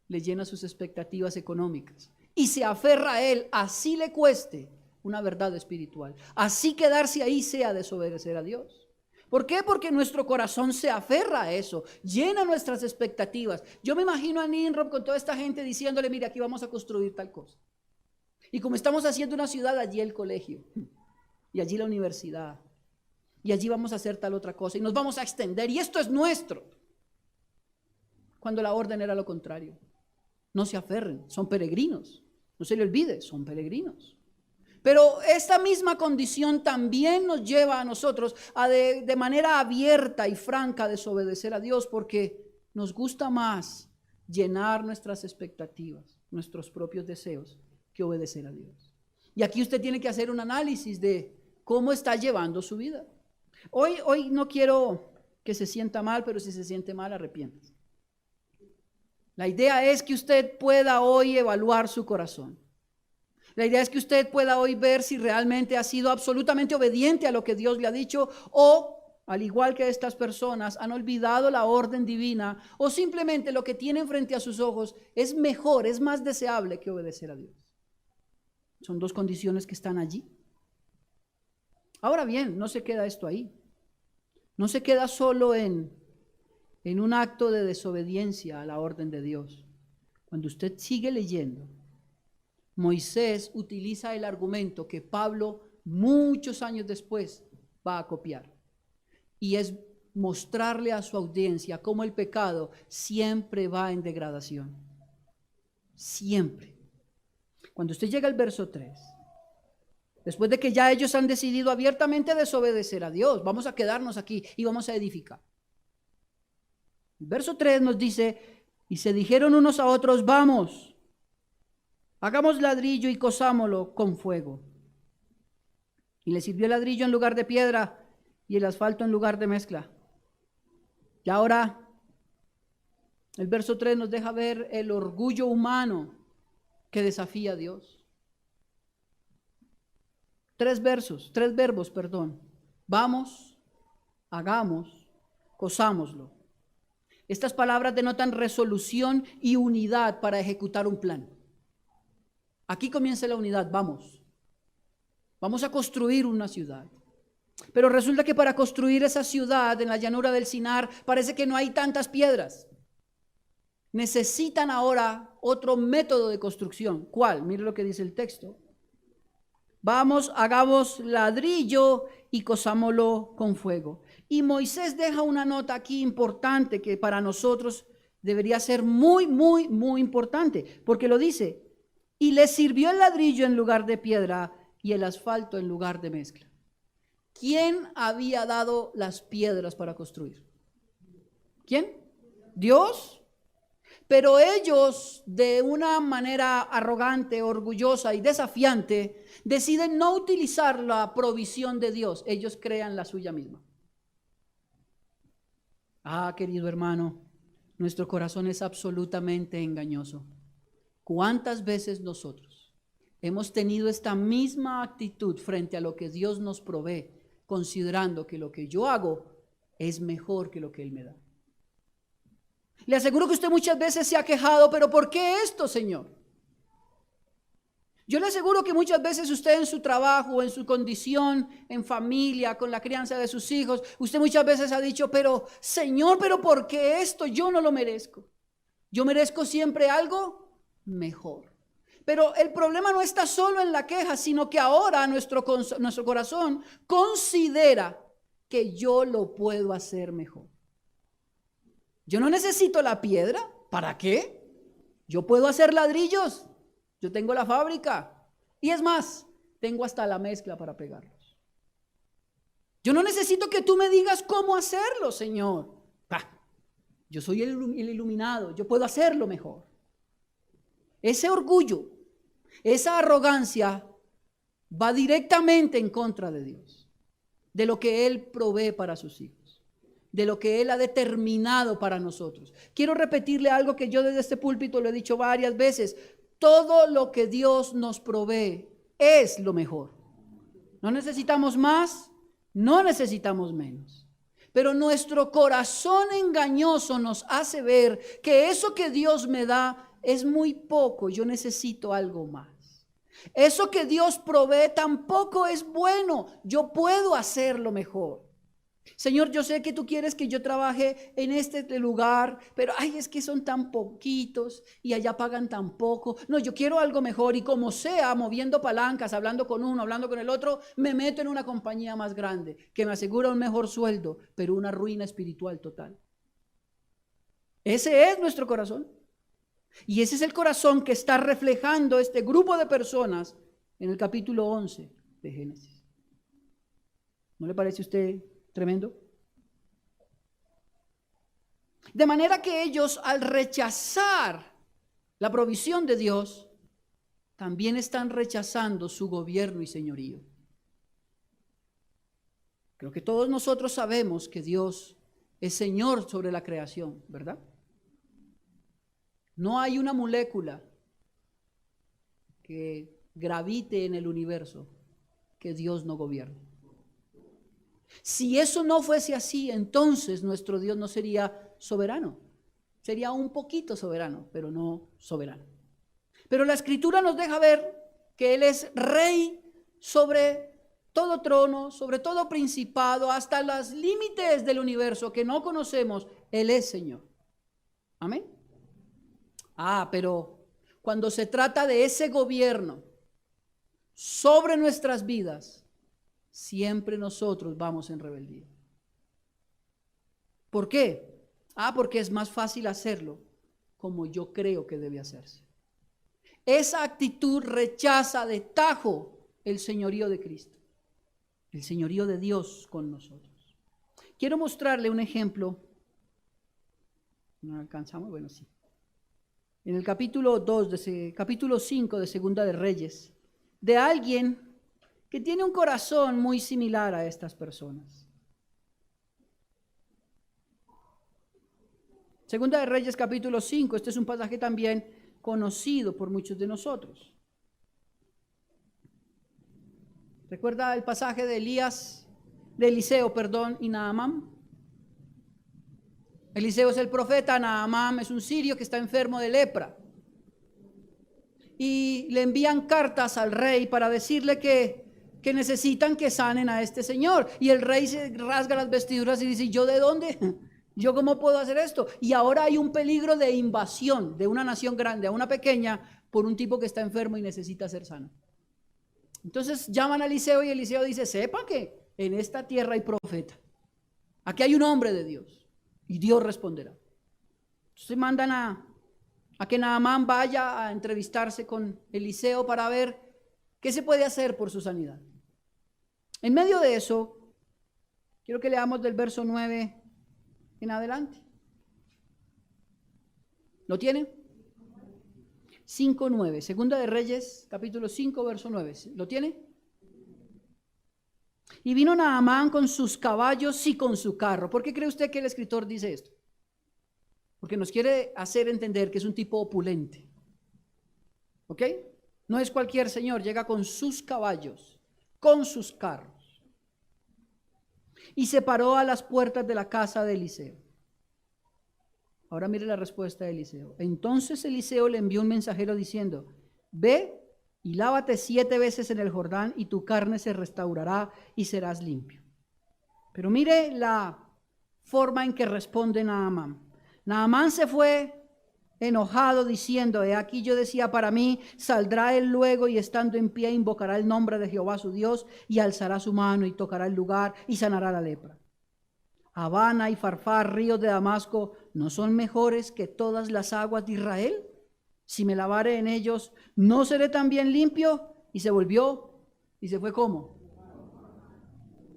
A: le llena sus expectativas económicas y se aferra a él, así le cueste una verdad espiritual, así quedarse ahí sea desobedecer a Dios? ¿Por qué? Porque nuestro corazón se aferra a eso, llena nuestras expectativas. Yo me imagino a Nimrod con toda esta gente diciéndole, mire, aquí vamos a construir tal cosa. Y como estamos haciendo una ciudad, allí el colegio, y allí la universidad, y allí vamos a hacer tal otra cosa, y nos vamos a extender, y esto es nuestro. Cuando la orden era lo contrario. No se aferren, son peregrinos. No se le olvide, son peregrinos. Pero esta misma condición también nos lleva a nosotros a de manera abierta y franca desobedecer a Dios, porque nos gusta más llenar nuestras expectativas, nuestros propios deseos, que obedecer a Dios. Y aquí usted tiene que hacer un análisis de cómo está llevando su vida. Hoy no quiero que se sienta mal, pero si se siente mal, arrepiéntase. La idea es que usted pueda hoy evaluar su corazón. La idea es que usted pueda hoy ver si realmente ha sido absolutamente obediente a lo que Dios le ha dicho, o al igual que estas personas han olvidado la orden divina, o simplemente lo que tienen frente a sus ojos es mejor, es más deseable que obedecer a Dios. Son 2 condiciones que están allí. Ahora bien, no se queda esto ahí. No se queda solo en un acto de desobediencia a la orden de Dios, Cuando usted sigue leyendo, Moisés utiliza el argumento que Pablo muchos años después va a copiar. Y es mostrarle a su audiencia cómo el pecado siempre va en degradación. Siempre. Cuando usted llega al verso 3, después de que ya ellos han decidido abiertamente desobedecer a Dios, vamos a quedarnos aquí y vamos a edificar. El verso 3 nos dice, y se dijeron unos a otros, vamos, hagamos ladrillo y cosámoslo con fuego. Y le sirvió el ladrillo en lugar de piedra y el asfalto en lugar de mezcla. Y ahora el verso 3 nos deja ver el orgullo humano que desafía a Dios. Tres verbos. Vamos, hagamos, cosámoslo. Estas palabras denotan resolución y unidad para ejecutar un plan. Aquí comienza la unidad, vamos. Vamos a construir una ciudad. Pero resulta que para construir esa ciudad en la llanura del Sinar parece que no hay tantas piedras. Necesitan ahora otro método de construcción. ¿Cuál? Mire lo que dice el texto. Vamos, hagamos ladrillo y cosámoslo con fuego. Y Moisés deja una nota aquí importante que para nosotros debería ser muy, muy, muy importante. Porque lo dice, y le sirvió el ladrillo en lugar de piedra y el asfalto en lugar de mezcla. ¿Quién había dado las piedras para construir? ¿Quién? ¿Dios? Pero ellos, de una manera arrogante, orgullosa y desafiante, deciden no utilizar la provisión de Dios. Ellos crean la suya misma. Ah, querido hermano, nuestro corazón es absolutamente engañoso. ¿Cuántas veces nosotros hemos tenido esta misma actitud frente a lo que Dios nos provee, considerando que lo que yo hago es mejor que lo que Él me da? Le aseguro que usted muchas veces se ha quejado, pero ¿por qué esto, Señor? Yo le aseguro que muchas veces usted en su trabajo, en su condición, en familia, con la crianza de sus hijos, usted muchas veces ha dicho, pero Señor, ¿pero por qué esto? Yo no lo merezco. Yo merezco siempre algo mejor. Pero el problema no está solo en la queja, sino que ahora nuestro corazón considera que yo lo puedo hacer mejor. Yo no necesito la piedra. ¿Para qué? Yo puedo hacer ladrillos. Yo tengo la fábrica. Y es más, tengo hasta la mezcla para pegarlos. Yo no necesito que tú me digas cómo hacerlo, Señor. Yo soy el iluminado. Yo puedo hacerlo mejor. Ese orgullo, esa arrogancia va directamente en contra de Dios, de lo que Él provee para sus hijos, de lo que Él ha determinado para nosotros. Quiero repetirle algo que yo desde este púlpito lo he dicho varias veces. Todo lo que Dios nos provee es lo mejor. No necesitamos más, no necesitamos menos. Pero nuestro corazón engañoso nos hace ver que eso que Dios me da es muy poco, yo necesito algo más. Eso que Dios provee tampoco es bueno, yo puedo hacerlo mejor. Señor, yo sé que tú quieres que yo trabaje en este lugar, pero ay, es que son tan poquitos y allá pagan tan poco. No, yo quiero algo mejor y como sea, moviendo palancas, hablando con uno, hablando con el otro, me meto en una compañía más grande que me asegura un mejor sueldo, pero una ruina espiritual total. Ese es nuestro corazón. Y ese es el corazón que está reflejando este grupo de personas en el capítulo 11 de Génesis. ¿No le parece a usted tremendo? De manera que ellos, al rechazar la provisión de Dios, también están rechazando su gobierno y señorío. Creo que todos nosotros sabemos que Dios es Señor sobre la creación, ¿verdad? No hay una molécula que gravite en el universo que Dios no gobierne. Si eso no fuese así, entonces nuestro Dios no sería soberano. Sería un poquito soberano, pero no soberano. Pero la Escritura nos deja ver que Él es rey sobre todo trono, sobre todo principado, hasta los límites del universo que no conocemos. Él es Señor. Amén. Pero cuando se trata de ese gobierno sobre nuestras vidas, siempre nosotros vamos en rebeldía. ¿Por qué? Porque es más fácil hacerlo como yo creo que debe hacerse. Esa actitud rechaza de tajo el señorío de Cristo, el señorío de Dios con nosotros. Quiero mostrarle un ejemplo. ¿No alcanzamos? Bueno, sí. En el capítulo 5 de Segunda de Reyes, de alguien que tiene un corazón muy similar a estas personas. Segunda de Reyes, capítulo 5, este es un pasaje también conocido por muchos de nosotros. ¿Recuerda el pasaje de Eliseo y Naamán? Eliseo es el profeta, Naamán es un sirio que está enfermo de lepra. Y le envían cartas al rey para decirle que necesitan que sanen a este señor. Y el rey se rasga las vestiduras y dice, ¿yo de dónde? ¿Yo cómo puedo hacer esto? Y ahora hay un peligro de invasión de una nación grande a una pequeña por un tipo que está enfermo y necesita ser sano. Entonces llaman a Eliseo y Eliseo dice, sepan que en esta tierra hay profeta. Aquí hay un hombre de Dios y Dios responderá. Entonces mandan a que Naamán vaya a entrevistarse con Eliseo para ver qué se puede hacer por su sanidad. En medio de eso, quiero que leamos del verso 9 en adelante. ¿Lo tiene? 5:9, Segunda de Reyes, capítulo 5, verso 9. ¿Lo tiene? Y vino Naamán con sus caballos y con su carro. ¿Por qué cree usted que el escritor dice esto? Porque nos quiere hacer entender que es un tipo opulente. ¿Ok? No es cualquier señor, llega con sus caballos, con sus carros. Y se paró a las puertas de la casa de Eliseo. Ahora mire la respuesta de Eliseo. Entonces Eliseo le envió un mensajero diciendo, ve y lávate 7 veces en el Jordán y tu carne se restaurará y serás limpio. Pero mire la forma en que responde Naamán. Naamán se fue enojado diciendo, he aquí yo decía para mí, saldrá él luego y estando en pie invocará el nombre de Jehová su Dios y alzará su mano y tocará el lugar y sanará la lepra. Habana y Farfar, ríos de Damasco, ¿no son mejores que todas las aguas de Israel? Si me lavare en ellos, ¿no seré también limpio? Y se volvió y se fue ¿cómo?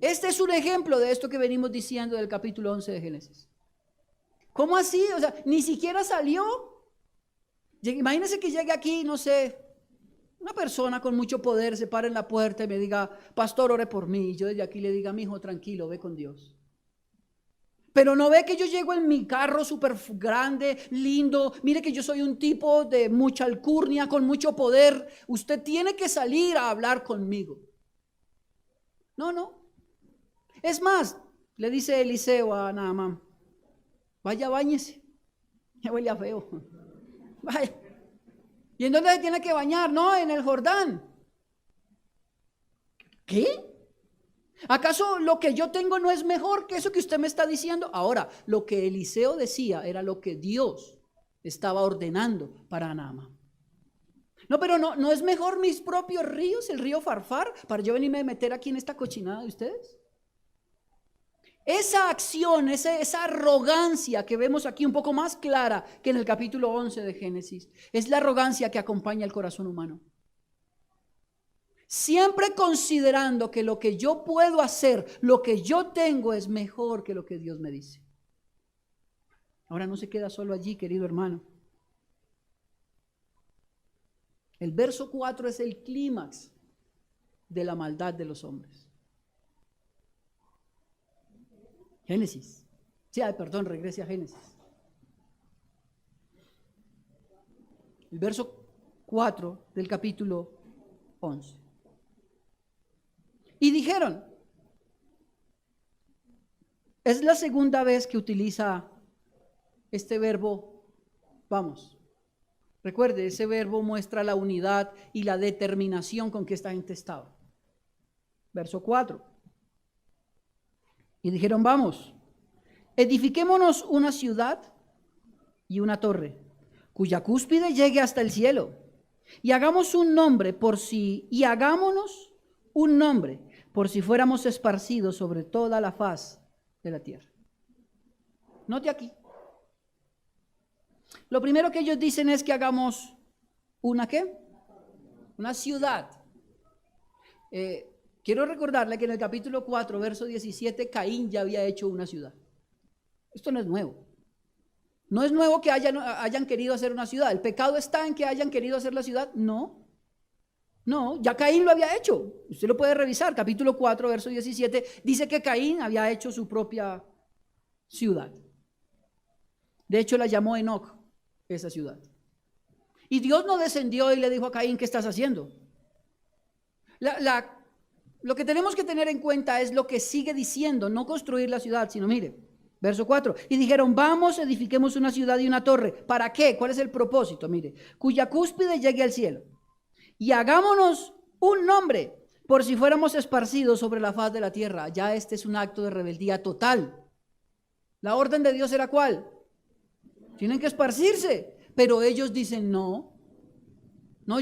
A: Este es un ejemplo de esto que venimos diciendo del capítulo 11 de Génesis. ¿Cómo así? O sea, ni siquiera salió. Imagínense que llegue aquí, no sé, una persona con mucho poder se para en la puerta y me diga, pastor, ore por mí. Y yo desde aquí le diga, mi hijo, tranquilo, ve con Dios. Pero no ve que yo llego en mi carro súper grande, lindo. Mire que yo soy un tipo de mucha alcurnia, con mucho poder. Usted tiene que salir a hablar conmigo. No. Es más, le dice Eliseo a Naamán, vaya, báñese. Ya huele a feo. Vaya. ¿Y en dónde se tiene que bañar? No, en el Jordán. ¿Qué? ¿Acaso lo que yo tengo no es mejor que eso que usted me está diciendo? Ahora, lo que Eliseo decía era lo que Dios estaba ordenando para Naamán. No, pero no es mejor mis propios ríos, el río Farfar, para yo venirme a meter aquí en esta cochinada de ustedes. Esa acción, esa arrogancia que vemos aquí un poco más clara que en el capítulo 11 de Génesis, es la arrogancia que acompaña el corazón humano. Siempre considerando que lo que yo puedo hacer, lo que yo tengo es mejor que lo que Dios me dice. Ahora no se queda solo allí, querido hermano. El verso 4 es el clímax de la maldad de los hombres. Génesis. Sí, regrese a Génesis. El verso 4 del capítulo 11. Y dijeron, es la segunda vez que utiliza este verbo, vamos. Recuerde, ese verbo muestra la unidad y la determinación con que esta gente estaba. Verso 4. Y dijeron, vamos, edifiquémonos una ciudad y una torre, cuya cúspide llegue hasta el cielo. Y hagamos un nombre y hagámonos un nombre por si fuéramos esparcidos sobre toda la faz de la tierra. Note aquí. Lo primero que ellos dicen es que hagamos una ¿qué? Una ciudad. Quiero recordarle que en el capítulo 4, verso 17, Caín ya había hecho una ciudad. Esto no es nuevo. No es nuevo que hayan querido hacer una ciudad. ¿El pecado está en que hayan querido hacer la ciudad? No. No, ya Caín lo había hecho. Usted lo puede revisar. Capítulo 4, verso 17, dice que Caín había hecho su propia ciudad. De hecho, la llamó Enoc, esa ciudad. Y Dios no descendió y le dijo a Caín, ¿qué estás haciendo? Lo que tenemos que tener en cuenta es lo que sigue diciendo, no construir la ciudad, sino mire, verso 4. Y dijeron, vamos, edifiquemos una ciudad y una torre. ¿Para qué? ¿Cuál es el propósito? Mire, cuya cúspide llegue al cielo. Y hagámonos un nombre, por si fuéramos esparcidos sobre la faz de la tierra. Ya este es un acto de rebeldía total. La orden de Dios era ¿cuál? Tienen que esparcirse. Pero ellos dicen no,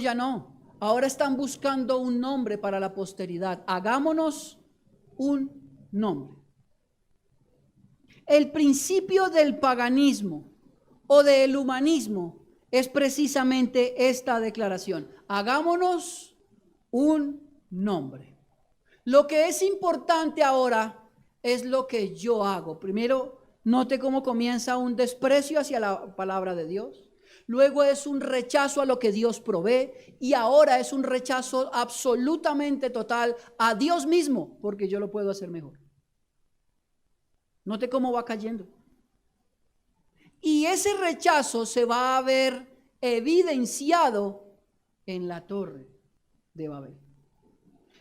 A: ya no. Ahora están buscando un nombre para la posteridad. Hagámonos un nombre. El principio del paganismo o del humanismo es precisamente esta declaración. Hagámonos un nombre. Lo que es importante ahora es lo que yo hago. Primero, note cómo comienza un desprecio hacia la palabra de Dios. Luego es un rechazo a lo que Dios provee y ahora es un rechazo absolutamente total a Dios mismo, porque yo lo puedo hacer mejor. Note cómo va cayendo. Y ese rechazo se va a ver evidenciado en la Torre de Babel.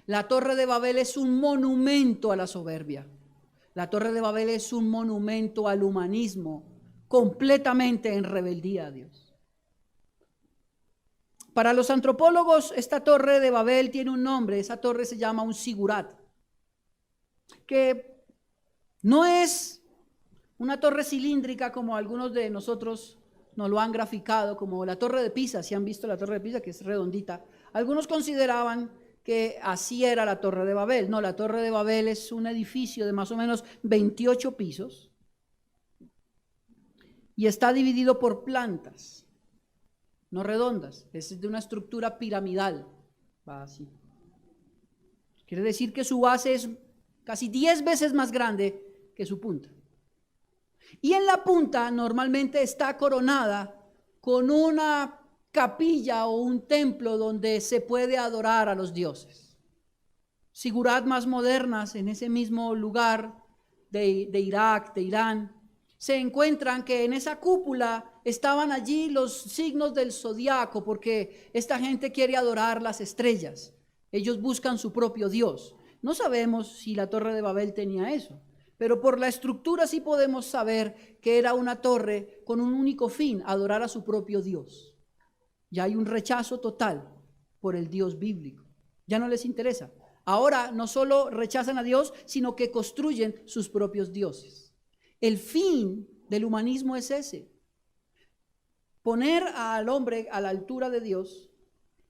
A: La Torre de Babel es un monumento a la soberbia. La Torre de Babel es un monumento al humanismo completamente en rebeldía a Dios. Para los antropólogos, esta Torre de Babel tiene un nombre. Esa torre se llama un sigurat, que no es una torre cilíndrica como algunos de nosotros nos lo han graficado, como la Torre de Pisa. Si han visto la Torre de Pisa, que es redondita. Algunos consideraban que así era la Torre de Babel. No, la Torre de Babel es un edificio de más o menos 28 pisos y está dividido por plantas, no redondas, es de una estructura piramidal, va así. Quiere decir que su base es casi 10 veces más grande que su punta. Y en la punta normalmente está coronada con una capilla o un templo donde se puede adorar a los dioses. Sigurat más modernas en ese mismo lugar de Irak, de Irán, se encuentran que en esa cúpula estaban allí los signos del zodiaco, porque esta gente quiere adorar las estrellas. Ellos buscan su propio Dios. No sabemos si la Torre de Babel tenía eso, pero por la estructura sí podemos saber que era una torre con un único fin, adorar a su propio Dios. Ya hay un rechazo total por el Dios bíblico. Ya no les interesa. Ahora no solo rechazan a Dios, sino que construyen sus propios dioses. El fin del humanismo es ese: poner al hombre a la altura de Dios,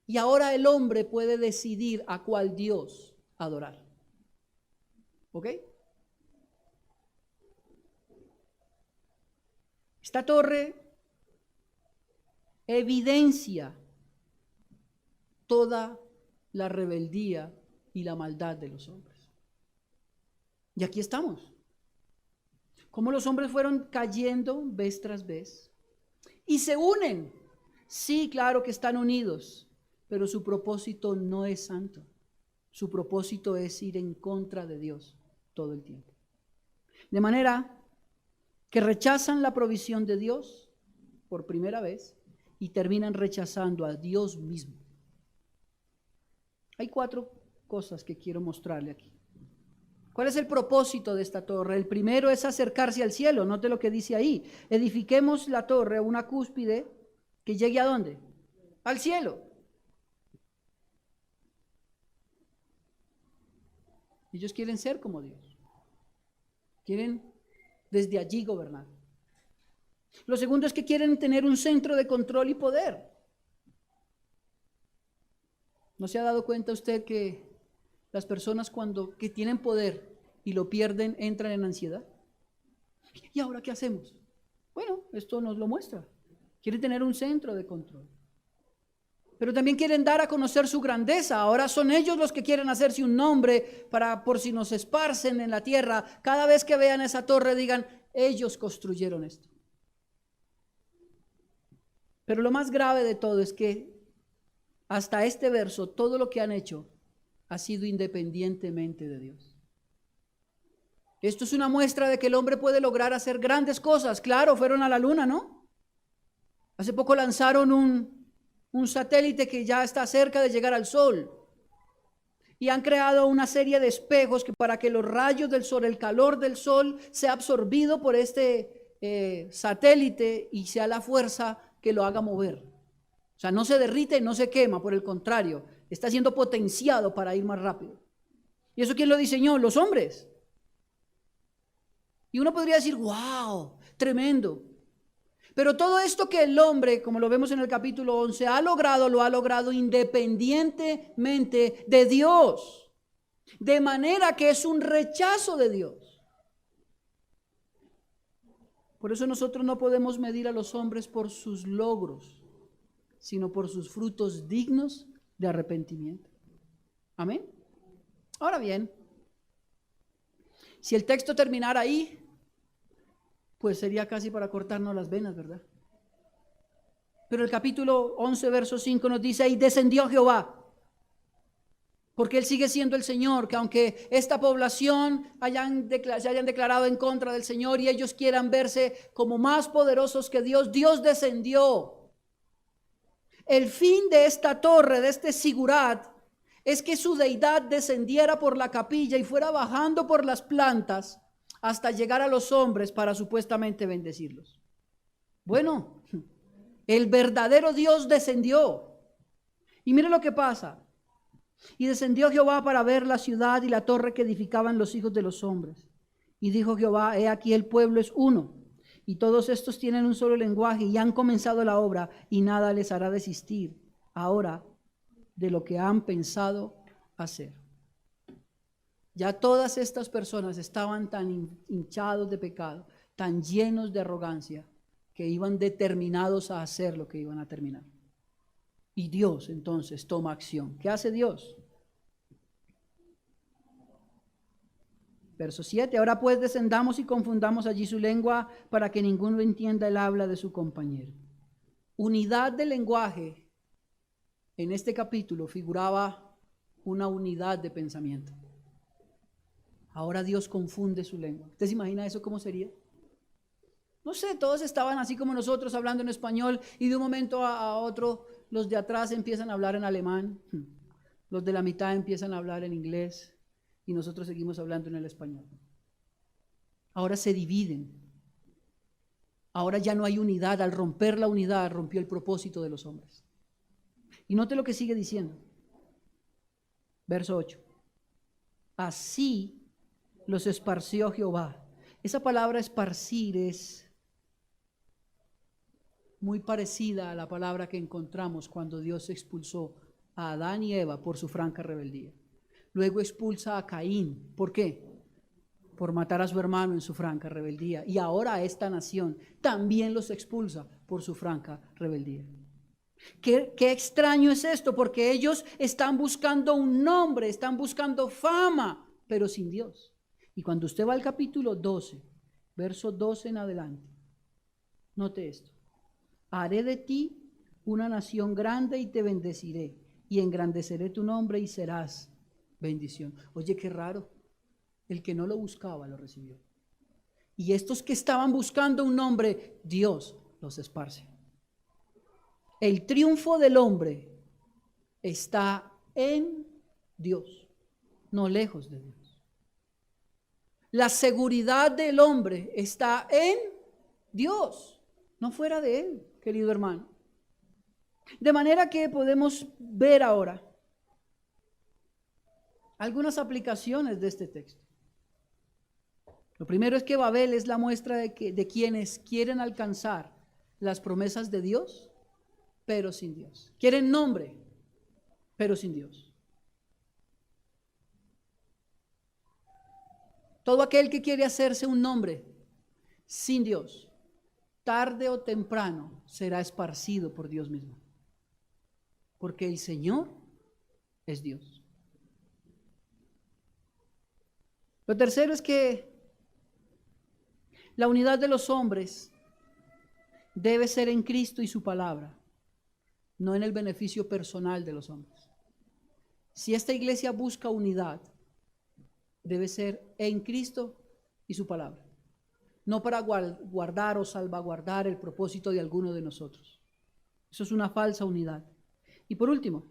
A: y ahora el hombre puede decidir a cuál Dios adorar. ¿Ok? Esta torre evidencia toda la rebeldía y la maldad de los hombres. Y aquí estamos. Cómo los hombres fueron cayendo vez tras vez y se unen. Sí, claro que están unidos, pero su propósito no es santo. Su propósito es ir en contra de Dios todo el tiempo. De manera que rechazan la provisión de Dios por primera vez y terminan rechazando a Dios mismo. Hay 4 cosas que quiero mostrarle aquí. ¿Cuál es el propósito de esta torre? El primero es acercarse al cielo. Note lo que dice ahí. Edifiquemos la torre, una cúspide que llegue ¿a dónde? Al cielo. Ellos quieren ser como Dios. Quieren desde allí gobernar. Lo segundo es que quieren tener un centro de control y poder. ¿No se ha dado cuenta usted que las personas que tienen poder y lo pierden entran en ansiedad? ¿Y ahora qué hacemos? Bueno, esto nos lo muestra. Quieren tener un centro de control. Pero también quieren dar a conocer su grandeza. Ahora son ellos los que quieren hacerse un nombre por si nos esparcen en la tierra. Cada vez que vean esa torre digan, ellos construyeron esto. Pero lo más grave de todo es que hasta este verso todo lo que han hecho ha sido independientemente de Dios. Esto es una muestra de que el hombre puede lograr hacer grandes cosas. Claro, fueron a la luna, ¿no? Hace poco lanzaron un satélite que ya está cerca de llegar al sol. Y han creado una serie de espejos para que los rayos del sol, el calor del sol, sea absorbido por este satélite y sea la fuerza que lo haga mover. O sea, no se derrite, no se quema, por el contrario, está siendo potenciado para ir más rápido. ¿Y eso quién lo diseñó? Los hombres. Y uno podría decir, wow, tremendo. Pero todo esto que el hombre, como lo vemos en el capítulo 11, lo ha logrado independientemente de Dios. De manera que es un rechazo de Dios. Por eso nosotros no podemos medir a los hombres por sus logros, sino por sus frutos dignos de arrepentimiento. Amén. Ahora bien, si el texto terminara ahí, pues sería casi para cortarnos las venas, ¿verdad? Pero el capítulo 11, verso 5 nos dice, y descendió Jehová, porque Él sigue siendo el Señor, que aunque esta población se hayan declarado en contra del Señor y ellos quieran verse como más poderosos que Dios, Dios descendió. El fin de esta torre, de este sigurat, es que su deidad descendiera por la capilla y fuera bajando por las plantas hasta llegar a los hombres para supuestamente bendecirlos. Bueno, el verdadero Dios descendió. Y mire lo que pasa. Y descendió Jehová para ver la ciudad y la torre que edificaban los hijos de los hombres. Y dijo Jehová, he aquí el pueblo es uno, y todos estos tienen un solo lenguaje, y han comenzado la obra, y nada les hará desistir ahora de lo que han pensado hacer. Ya todas estas personas estaban tan hinchados de pecado, tan llenos de arrogancia, que iban determinados a hacer lo que iban a terminar. Y Dios entonces toma acción. ¿Qué hace Dios? Verso 7, ahora pues descendamos y confundamos allí su lengua para que ninguno entienda el habla de su compañero. Unidad de lenguaje en este capítulo figuraba una unidad de pensamiento. Ahora Dios confunde su lengua. ¿Usted se imagina eso cómo sería? No sé, todos estaban así como nosotros hablando en español y de un momento a otro los de atrás empiezan a hablar en alemán, los de la mitad empiezan a hablar en inglés y nosotros seguimos hablando en el español. Ahora se dividen. Ahora ya no hay unidad. Al romper la unidad, rompió el propósito de los hombres. Y note lo que sigue diciendo. Verso 8. Así los esparció Jehová. Esa palabra esparcir es muy parecida a la palabra que encontramos cuando Dios expulsó a Adán y Eva por su franca rebeldía. Luego expulsa a Caín. ¿Por qué? Por matar a su hermano en su franca rebeldía. Y ahora a esta nación también los expulsa por su franca rebeldía. Qué extraño es esto, porque ellos están buscando un nombre, están buscando fama, pero sin Dios. Y cuando usted va al capítulo 12, verso 12 en adelante, note esto. Haré de ti una nación grande y te bendeciré, y engrandeceré tu nombre y serás bendición. Oye, qué raro. El que no lo buscaba lo recibió. Y estos que estaban buscando un nombre, Dios los esparce. El triunfo del hombre está en Dios, no lejos de Dios. La seguridad del hombre está en Dios, no fuera de él, querido hermano. De manera que podemos ver ahora algunas aplicaciones de este texto. Lo primero es que Babel es la muestra de quienes quieren alcanzar las promesas de Dios, pero sin Dios. Quieren nombre, pero sin Dios. Todo aquel que quiere hacerse un nombre sin Dios, tarde o temprano será esparcido por Dios mismo. Porque el Señor es Dios. Lo tercero es que la unidad de los hombres debe ser en Cristo y su palabra, no en el beneficio personal de los hombres. Si esta iglesia busca unidad, debe ser en Cristo y su palabra, no para guardar o salvaguardar el propósito de alguno de nosotros. Eso es una falsa unidad. Y por último,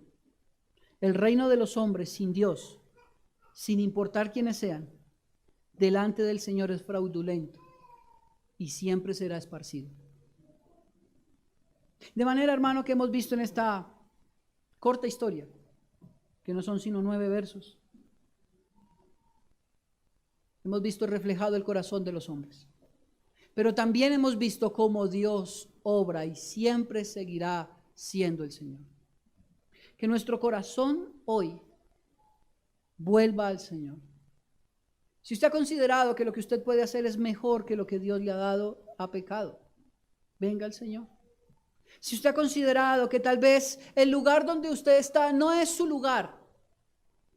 A: el reino de los hombres sin Dios, sin importar quiénes sean, delante del Señor es fraudulento y siempre será esparcido. De manera, hermano, que hemos visto en esta corta historia, que no son sino 9 versos, hemos visto reflejado el corazón de los hombres. Pero también hemos visto cómo Dios obra y siempre seguirá siendo el Señor. Que nuestro corazón hoy vuelva al Señor. Si usted ha considerado que lo que usted puede hacer es mejor que lo que Dios le ha dado, ha pecado. Venga al Señor. Si usted ha considerado que tal vez el lugar donde usted está no es su lugar,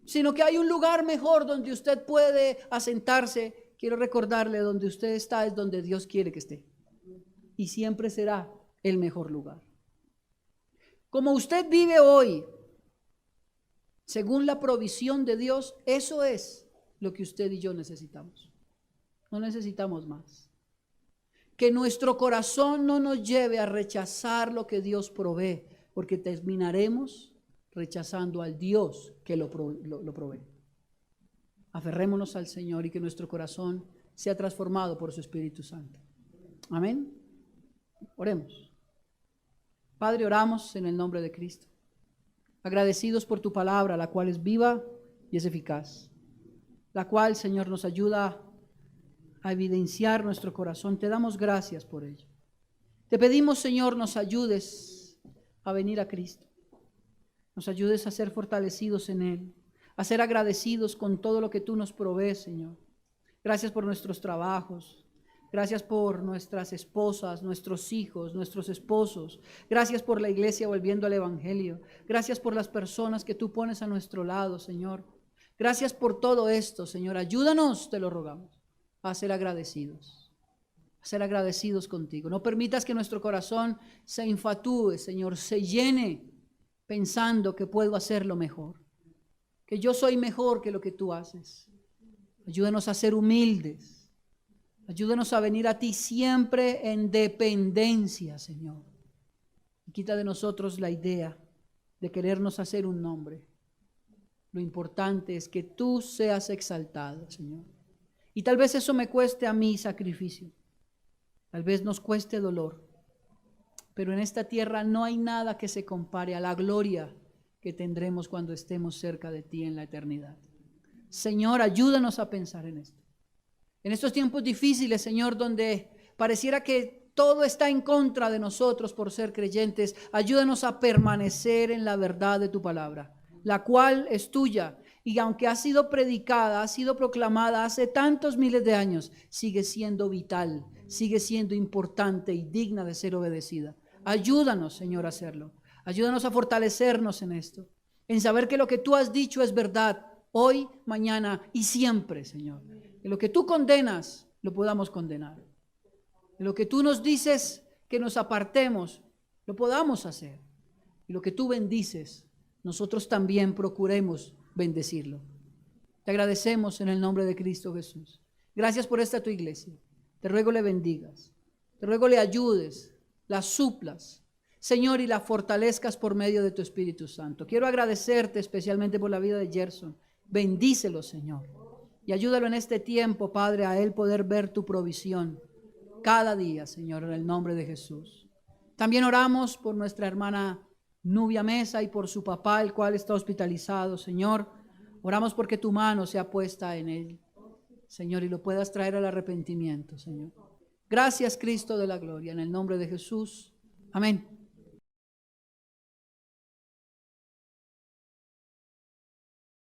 A: sino que hay un lugar mejor donde usted puede asentarse, quiero recordarle, donde usted está es donde Dios quiere que esté. Y siempre será el mejor lugar. Como usted vive hoy, según la provisión de Dios, eso es lo que usted y yo necesitamos. No necesitamos más. Que nuestro corazón no nos lleve a rechazar lo que Dios provee, porque terminaremos rechazando al Dios que lo provee. Aferrémonos al Señor y que nuestro corazón sea transformado por su Espíritu Santo. Amén. Oremos. Padre, oramos en el nombre de Cristo, agradecidos por tu palabra, la cual es viva y es eficaz, la cual, Señor, nos ayuda a evidenciar nuestro corazón. Te damos gracias por ello. Te pedimos, Señor, nos ayudes a venir a Cristo. Nos ayudes a ser fortalecidos en Él, a ser agradecidos con todo lo que tú nos provees, Señor. Gracias por nuestros trabajos. Gracias por nuestras esposas, nuestros hijos, nuestros esposos. Gracias por la iglesia volviendo al Evangelio. Gracias por las personas que tú pones a nuestro lado, Señor. Gracias por todo esto, Señor. Ayúdanos, te lo rogamos, a ser agradecidos contigo. No permitas que nuestro corazón se infatúe, Señor, se llene pensando que puedo hacerlo mejor, que yo soy mejor que lo que tú haces. Ayúdanos a ser humildes. Ayúdanos a venir a ti siempre en dependencia, Señor. Y quita de nosotros la idea de querernos hacer un nombre. Lo importante es que tú seas exaltado, Señor. Y tal vez eso me cueste a mí sacrificio. Tal vez nos cueste dolor. Pero en esta tierra no hay nada que se compare a la gloria que tendremos cuando estemos cerca de ti en la eternidad. Señor, ayúdanos a pensar en esto. En estos tiempos difíciles, Señor, donde pareciera que todo está en contra de nosotros por ser creyentes, ayúdanos a permanecer en la verdad de tu palabra, la cual es tuya, y aunque ha sido predicada, ha sido proclamada hace tantos miles de años, sigue siendo vital, sigue siendo importante y digna de ser obedecida. Ayúdanos, Señor, a hacerlo. Ayúdanos a fortalecernos en esto, en saber que lo que tú has dicho es verdad, hoy, mañana y siempre, Señor. Que lo que tú condenas, lo podamos condenar. Que lo que tú nos dices que nos apartemos, lo podamos hacer. Y lo que tú bendices, nosotros también procuremos bendecirlo. Te agradecemos en el nombre de Cristo Jesús. Gracias por esta tu iglesia. Te ruego le bendigas. Te ruego le ayudes, la suplas, Señor, y la fortalezcas por medio de tu Espíritu Santo. Quiero agradecerte especialmente por la vida de Gerson. Bendícelo, Señor. Y ayúdalo en este tiempo, Padre, a él poder ver tu provisión cada día, Señor, en el nombre de Jesús. También oramos por nuestra hermana Nubia Mesa y por su papá, el cual está hospitalizado, Señor. Oramos porque tu mano sea puesta en él. Señor, y lo puedas traer al arrepentimiento, Señor. Gracias, Cristo de la gloria, en el nombre de Jesús. Amén.